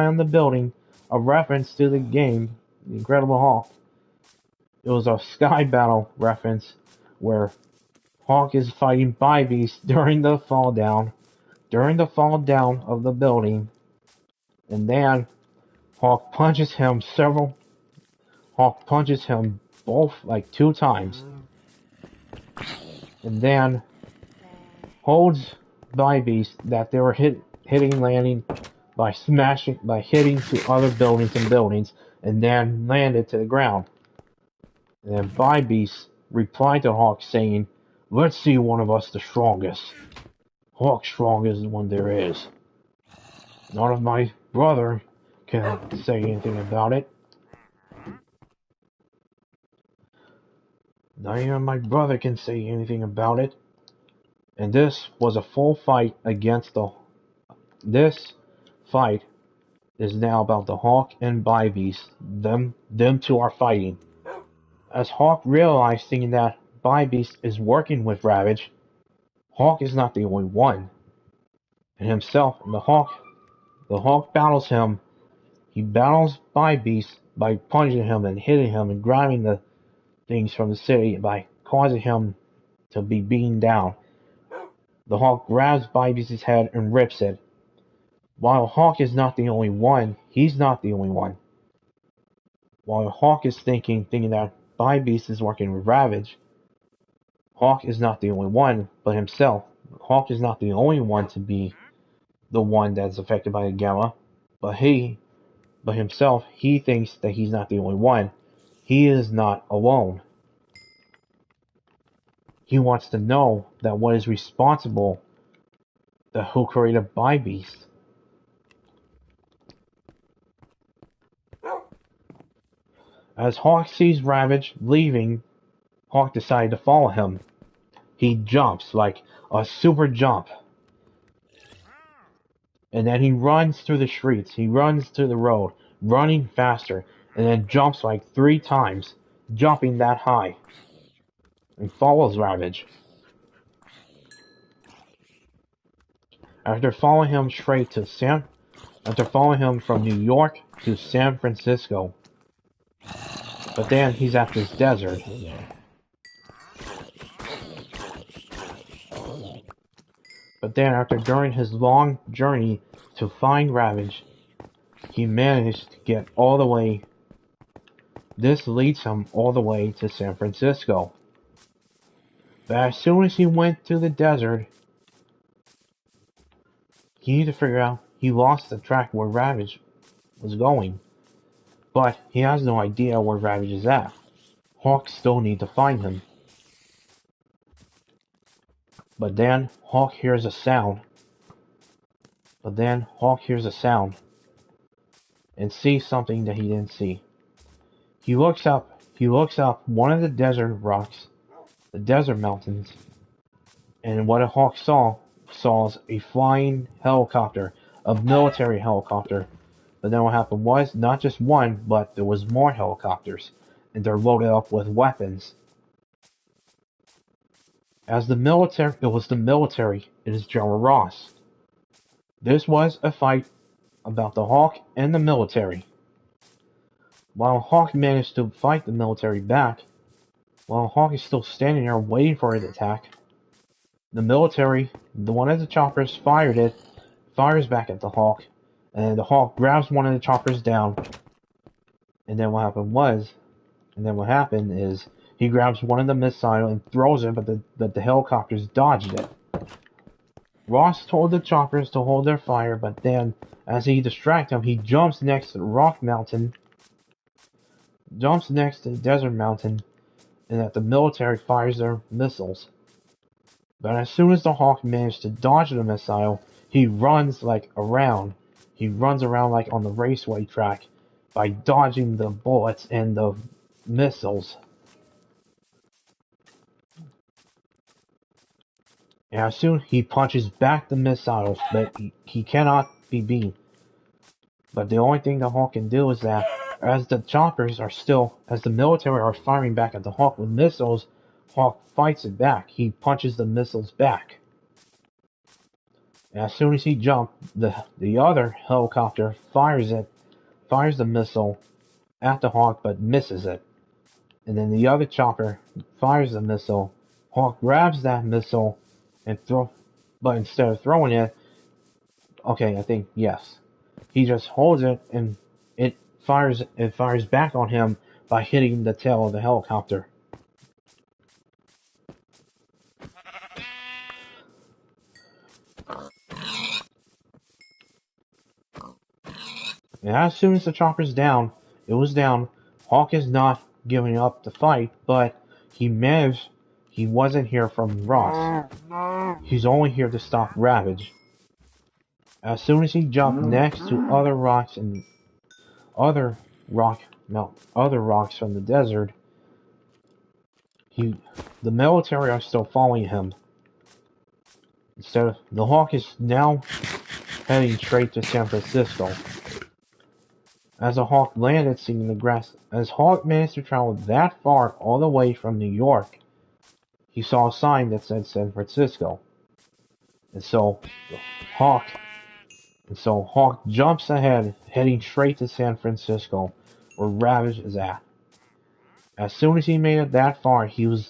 on the building, a reference to the game, The Incredible Hulk, it was a sky battle reference where Hawk is fighting Bybeast during the fall down of the building, and then Hawk punches him both like 2 times, and then holds Bybeast that they were hitting landing by hitting to other buildings, and then landed to the ground. And then Bybeast replied to Hawk saying, let's see one of us the strongest. Hawk's strongest one there is. None of my brother can say anything about it. Not even my brother can say anything about it. And this was a full fight This fight is now about the Hawk and Bybeast. Them two are fighting. As Hawk realized, thinking that Bybeast is working with Ravage, Hawk is not the only one. And himself, the Hawk battles him. He battles by Beast by punching him and hitting him and grabbing the things from the city by causing him to be beaten down. The Hawk grabs Bybeast's head and rips it. While Hawk is not the only one, he's not the only one. While Hawk is thinking that Bybeast is working with Ravage, Hawk is not the only one, but himself. Hawk is not the only one to be the one that's affected by the Gamma, but himself, he thinks that he's not the only one. He is not alone. He wants to know that what is responsible, that who created Bybeast. As Hawk sees Ravage leaving, Hawk decided to follow him. He jumps like a super jump. And then he runs through the streets. He runs to the road, running faster, and then jumps like 3 times, jumping that high. And follows Ravage. After following him from New York to San Francisco. But then he's at this desert. But then during his long journey to find Ravage, he managed to get all the way. This leads him all the way to San Francisco. But as soon as he went to the desert, he needed to figure out, he lost the track where Ravage was going. But he has no idea where Ravage is at. Hawk still needs to find him. But then Hawk hears a sound. And sees something that he didn't see. He looks up one of the desert rocks, the desert mountains, and what Hawk saw a flying helicopter, a military helicopter. But then what happened was, not just one, but there was more helicopters, and they're loaded up with weapons. It was the military, it is General Ross. This was a fight about the Hawk and the military. While Hawk managed to fight the military back, while Hawk is still standing there waiting for an attack, the military, one of the choppers fires back at the Hawk, and the Hawk grabs one of the choppers down, and then what happened is, he grabs one of the missiles and throws it, but the helicopters dodged it. Ross told the choppers to hold their fire, but then, as he distracts them, he jumps next to the desert mountain, and that the military fires their missiles. But as soon as the Hawk managed to dodge the missile, he runs around. He runs around like on the raceway track by dodging the bullets and the missiles. And as soon he punches back the missiles, but he cannot be beaten. But the only thing the Hawk can do is that, as the military are firing back at the Hawk with missiles, Hawk fights it back. He punches the missiles back. And as soon as he jumps, the other helicopter fires the missile at the Hawk, but misses it. And then the other chopper fires the missile. Hawk grabs that missile and but instead of throwing it, he just holds it and it fires back on him by hitting the tail of the helicopter. And as soon as the chopper's down, Hawk is not giving up the fight, but he wasn't here from Ross. He's only here to stop Ravage. As soon as he jumped next to other rocks from the desert, the military are still following him. Instead, the Hawk is now heading straight to San Francisco. As the Hawk landed, seeing the grass, as Hawk managed to travel that far all the way from New York, he saw a sign that said San Francisco. And so, the Hawk And so Hawk jumps ahead, heading straight to San Francisco, where Ravage is at. As soon as he made it that far, he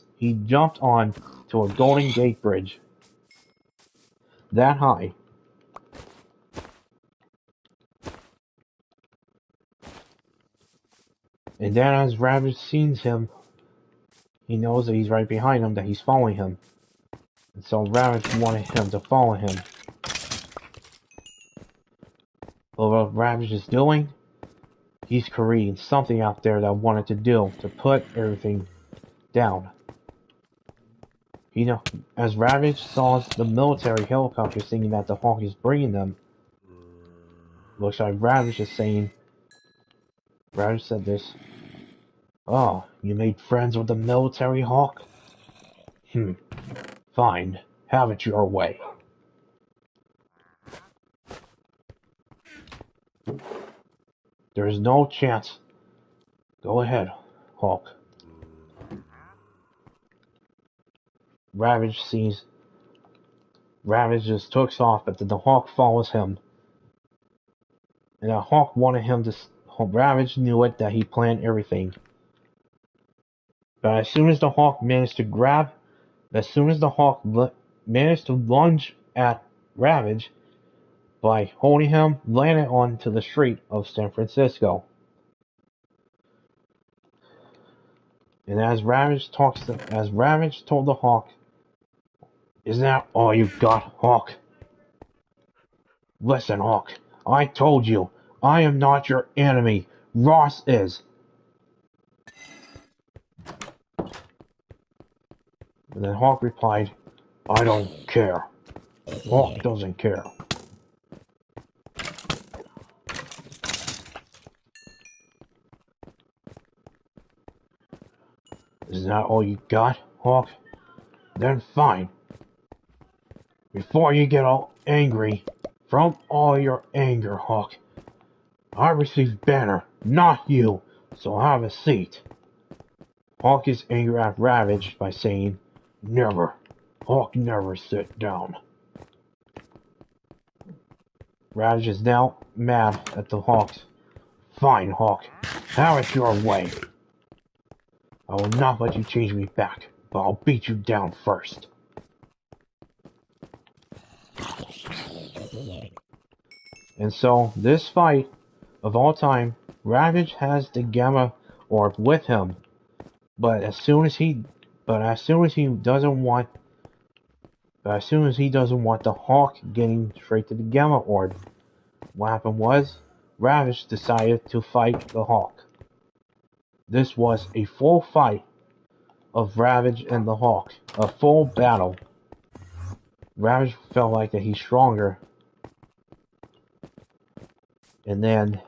jumped on to a Golden Gate Bridge. That high. And then as Ravage sees him, he knows that he's right behind him, that he's following him. And so Ravage wanted him to follow him. But what Ravage is doing, he's creating something out there that wanted to do to put everything down. You know, as Ravage saw the military helicopters thinking that the Hawk is bringing them, looks like Ravage is saying, Ravage said this, "Oh, you made friends with the military Hawk? Fine, have it your way." There's no chance. Go ahead, Hawk. Ravage just takes off, but then the Hawk follows him. And the Hawk wanted him to... Ravage knew it, that he planned everything. But as soon as the Hawk managed to lunge at Ravage, by holding him, landed onto the street of San Francisco. And as Ravage told the Hawk, "Isn't that all you got, Hawk? Listen, Hawk, I told you, I am not your enemy. Ross is." And then Hawk replied, "I don't care." Hawk doesn't care. "Isn't that all you got, Hawk? Then fine. Before you get all angry, from all your anger, Hawk, I received Banner, not you, so have a seat." Hawk is angry at Ravage by saying, "Never. Hawk never sit down." Ravage is now mad at the Hawks. "Fine, Hawk. Have it your way. I will not let you change me back, but I'll beat you down first." And so, this fight, of all time, Ravage has the Gamma Orb with him. But as soon as he doesn't want the Hawk getting straight to the Gamma Orb, what happened was, Ravage decided to fight the Hawk. This was a full fight of Ravage and the Hawk, a full battle. Ravage felt like that he's stronger. And then,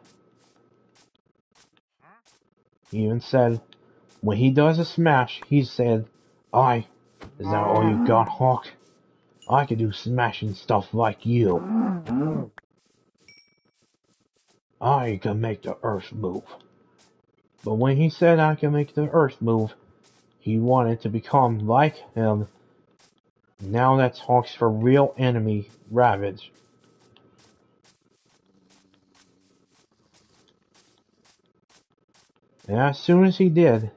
he even said, when he does a smash, he said, "Is that all you got, Hawk? I can do smashing stuff like you. I can make the earth move." But when he said I can make the earth move, he wanted to become like him. Now that's Hawk's for real enemy, Ravage. And as soon as he did,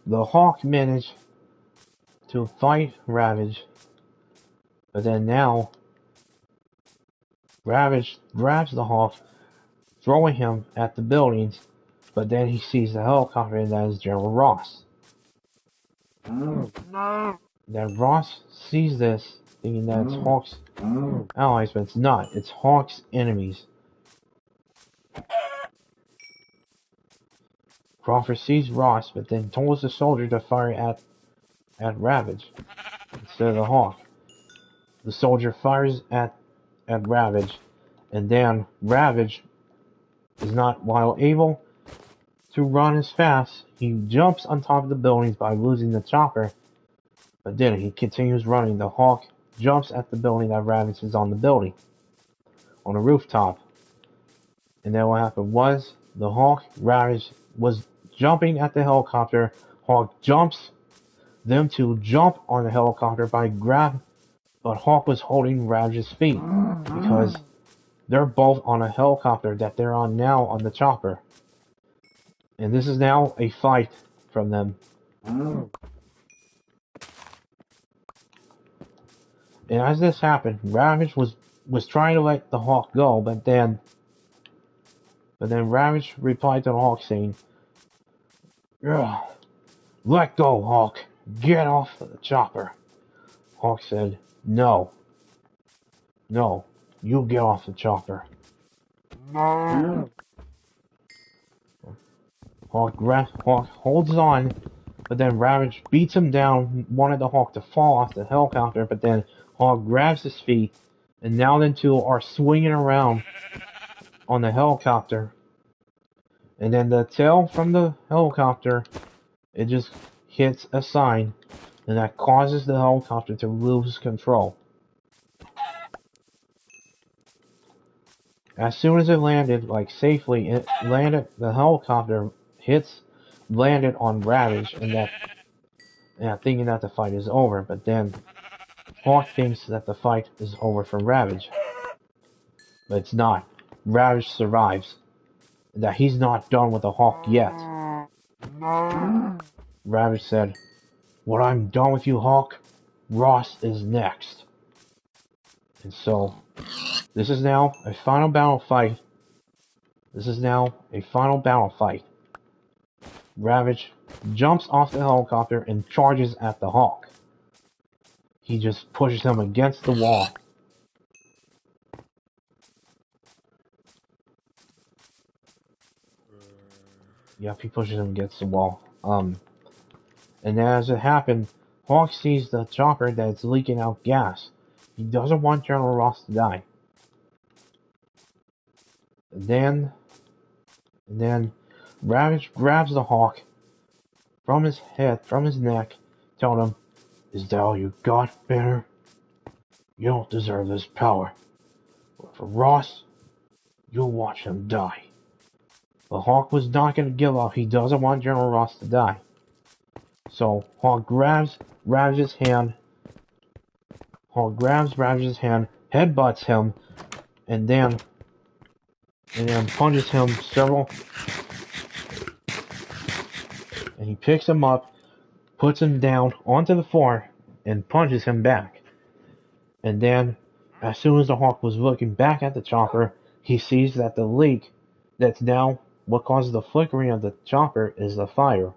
the Hawk managed to fight Ravage. But then now, Ravage grabs the Hawk, throwing him at the buildings, but then he sees the helicopter, and that is General Ross. Then Ross sees this, thinking that it's Hawk's allies, but it's not. It's Hawk's enemies. Crawford sees Ross, but then tells the soldier to fire at Ravage instead of the Hawk. The soldier fires at Ravage, and then Ravage is not, while able to run as fast, he jumps on top of the buildings by losing the chopper, but then he continues running. The Hawk jumps at the building that Ravage is on the rooftop. And then what happened was, The Hawk, Ravage, was jumping at the helicopter. Hawk jumps them to jump on the helicopter by grab, but Hawk was holding Ravage's feet because they're both on a helicopter that they're on now on the chopper. And this is now a fight from them. And as this happened, Ravage was trying to let the Hawk go, but then Ravage replied to the Hawk saying, "Ugh, let go, Hawk. Get off the chopper." Hawk said, "No. No. You get off the chopper." Hawk holds on, but then Ravage beats him down, wanted the Hawk to fall off the helicopter, but then Hawk grabs his feet, and now the two are swinging around on the helicopter. And then the tail from the helicopter, it just hits a sign, and that causes the helicopter to lose control. As soon as it landed, like safely, it landed, the helicopter landed on Ravage, and thinking that the fight is over, but then Hawk thinks that the fight is over for Ravage. But it's not. Ravage survives. That he's not done with the Hawk yet. Ravage said, "When I'm done with you, Hawk, Ross is next." And so, this is now a final battle fight. Ravage jumps off the helicopter and charges at the Hawk. He just pushes him against the wall. Yep, he pushes him against the wall. And as it happened, Hawk sees the chopper that's leaking out gas. He doesn't want General Ross to die. And then Ravage grabs the Hawk from his neck, telling him, "Is that all you got, Banner? You don't deserve this power. But for Ross, you'll watch him die." But Hawk was not going to give up. He doesn't want General Ross to die. So Hawk grabs Ravage's hand. Headbutts him, and then punches him several. And he picks him up, puts him down onto the floor, and punches him back. And then, as soon as the Hawk was looking back at the chopper, he sees that the leak, that's now what causes the flickering of the chopper, is the fire.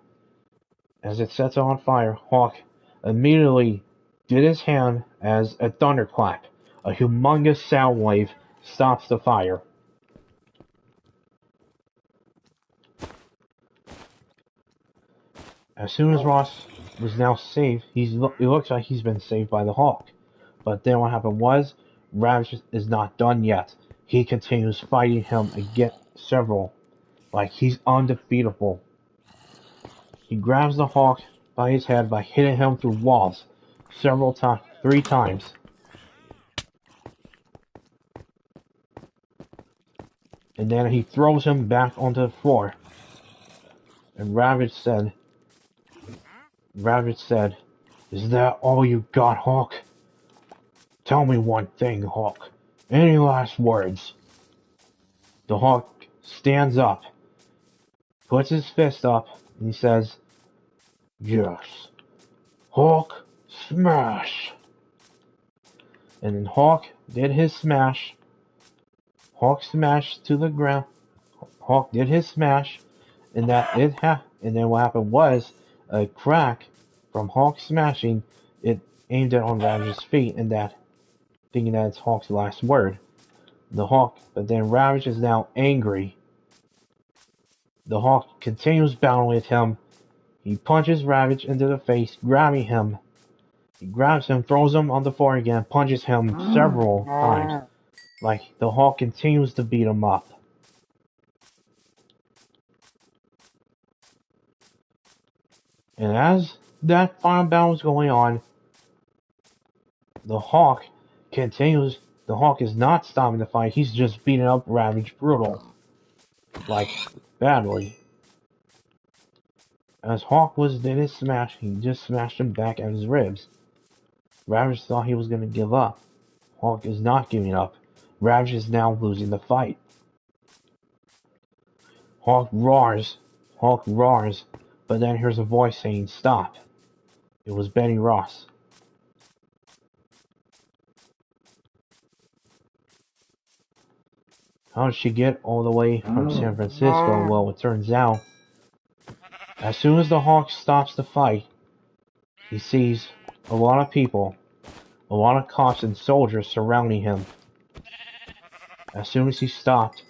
As it sets on fire, Hawk immediately did his hand as a thunderclap. A humongous sound wave stops the fire. As soon as Ross was now safe, it looks like he's been saved by the Hawk. But then what happened was, Ravage is not done yet. He continues fighting him against several. Like he's undefeatable. He grabs the Hawk by his head by hitting him through walls 3 times. And then he throws him back onto the floor. And Ravage said, "Is that all you got, Hawk? Tell me one thing, Hawk. Any last words?" The Hawk stands up, puts his fist up, and he says, "Yes. Hawk, smash!" And then Hawk did his smash. Hawk smashed to the ground. Hawk did his smash, and then what happened was a crack from Hawk smashing. It aimed it on Ravage's feet, and thinking that it's Hawk's last word. But then Ravage is now angry. The Hawk continues battling with him. He punches Ravage into the face, grabbing him. He grabs him, throws him on the floor again, punches him several times. Like the Hawk continues to beat him up. And as that final battle is going on, the Hawk continues. The Hawk is not stopping the fight. He's just beating up Ravage brutal. like, badly. As Hawk was in his smash, he just smashed him back at his ribs. Ravage thought he was going to give up. Hawk is not giving up. Ravage is now losing the fight. Hawk roars. Hawk roars. But then hears a voice saying, "Stop." It was Benny Ross. How did she get all the way from San Francisco? Well, it turns out, as soon as the Hawk stops the fight, he sees a lot of people, a lot of cops and soldiers surrounding him. As soon as he stopped,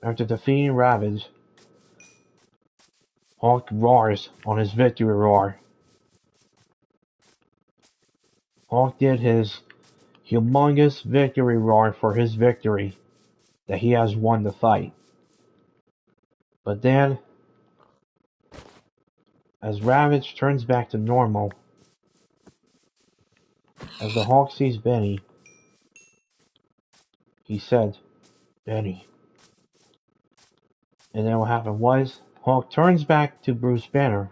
after defeating Ravage, Hawk roars on his victory roar. Hawk did his humongous victory roar for his victory, that he has won the fight. But then, as Ravage turns back to normal, as the Hawk sees Benny, he said, "Benny." And then what happened was, Hawk turns back to Bruce Banner.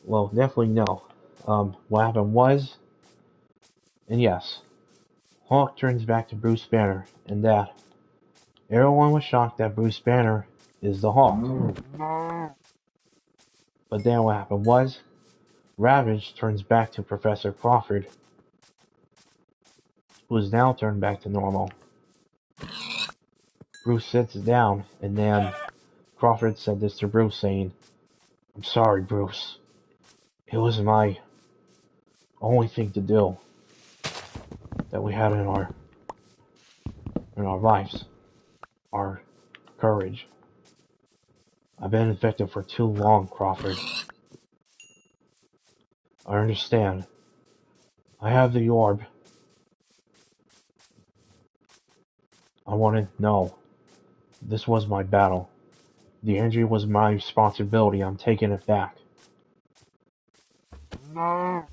Well, definitely no. What happened was, and yes, Hawk turns back to Bruce Banner, and that everyone was shocked that Bruce Banner is the Hawk. But then what happened was, Ravage turns back to Professor Crawford, who is now turned back to normal. Bruce sits down, and then Crawford said this to Bruce, saying, "I'm sorry, Bruce. It was my only thing to do that we had in our lives, our courage. I've been infected for too long, Crawford. I understand. I have the orb. I want to know. This was my battle. The injury was my responsibility. I'm taking it back."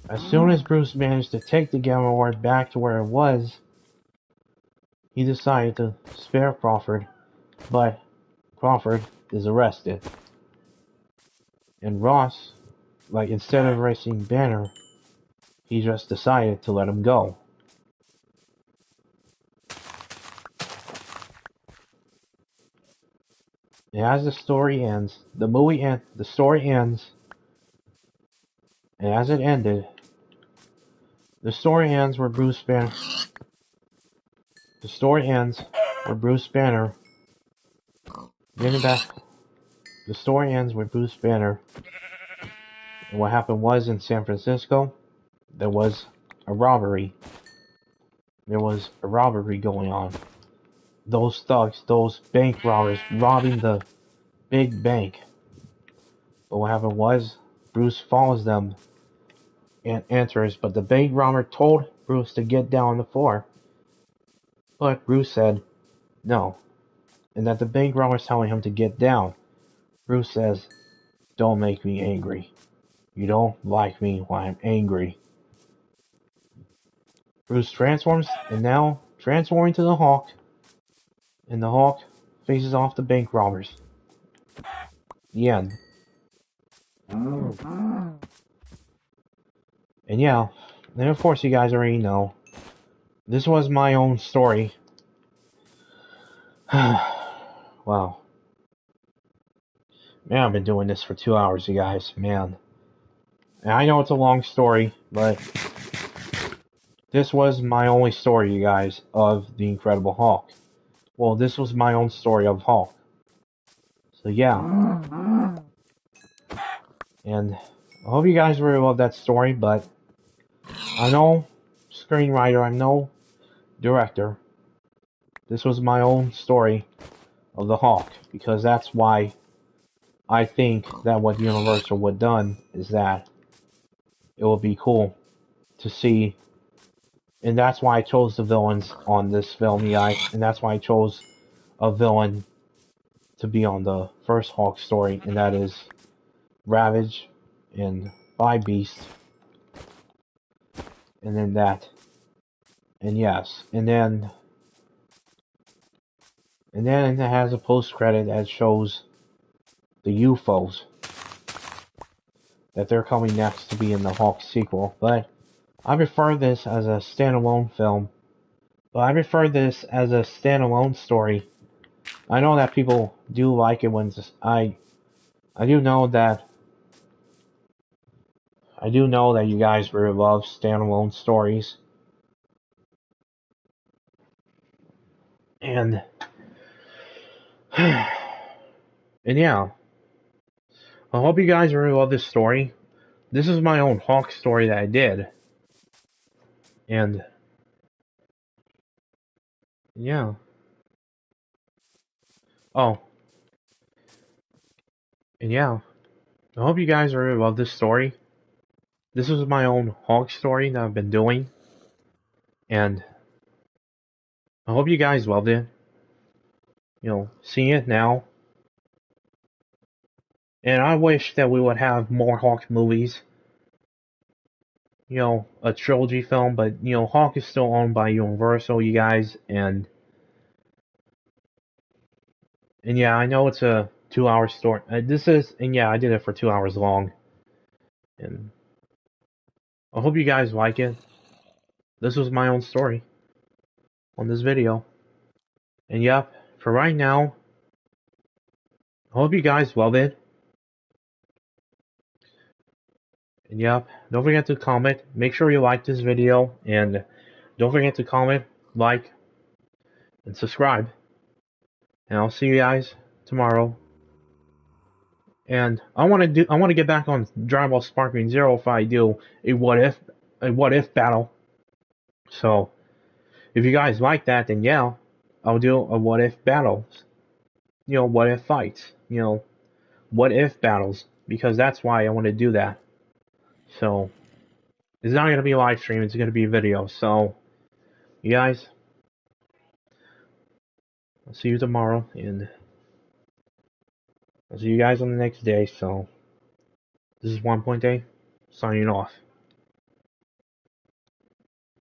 As soon as Bruce managed to take the Gamma Orb back to where it was, he decided to spare Crawford, but Crawford is arrested. And Ross, instead of arresting Banner, he just decided to let him go. And as the story ends, the story ends, and as it ended, the story ends where Bruce Banner getting back. The story ends with Bruce Banner, and what happened was, in San Francisco, there was a robbery. There was a robbery going on. Those thugs, those bank robbers, robbing the big bank. But what happened was, Bruce follows them and enters, but the bank robber told Bruce to get down on the floor. But Bruce said no, and that the bank robber is telling him to get down. Bruce says, "Don't make me angry. You don't like me when I'm angry." Bruce transforms, and now transforming to the Hawk, and the Hawk faces off the bank robbers. The end. And yeah, and of course you guys already know, this was my own story. Wow. Man, I've been doing this for 2 hours, you guys. Man. And I know it's a long story, but this was my only story, you guys, of the Incredible Hulk. Well, this was my own story of Hulk. So yeah. And I hope you guys really love that story, but I'm no screenwriter, I'm no director. This was my own story of the Hulk, because that's why I think that what Universal would have done is that it would be cool to see, and that's why I chose the villains on this film, guys, and that's why I chose a villain to be on the first Hulk story, and that is Ravage and By Beast, and then that, and yes, and then And then it has a post credit that shows the UFOs that they're coming next to be in the Hulk sequel. But I prefer this as a standalone film. But I prefer this as a standalone story. I know that people do like it when I do know that you guys really love standalone stories. And and yeah, I hope you guys really love this story. This is my own Hawk story that I did. And yeah. Oh, and yeah. I hope you guys really love this story. This is my own Hawk story that I've been doing. And I hope you guys loved it. Seeing it now. And I wish that we would have more Hawk movies. A trilogy film, but Hawk is still owned by Universal, you guys, and yeah, I know it's a 2 hour story. And yeah, I did it for 2 hours long, and I hope you guys like it. This was my own story on this video, and yep, for right now, I hope you guys love it. And yep, don't forget to comment. Make sure you like this video, and don't forget to comment, like, and subscribe. And I'll see you guys tomorrow. And I want to get back on Dragon Ball Sparkling Zero if I do a what if battle. So if you guys like that, then yeah, I'll do a what if battles. What if fights. What if battles, because that's why I want to do that. So it's not gonna be a live stream; it's gonna be a video. So you guys, I'll see you tomorrow, and I'll see you guys on the next day. So this is 1.8 signing off.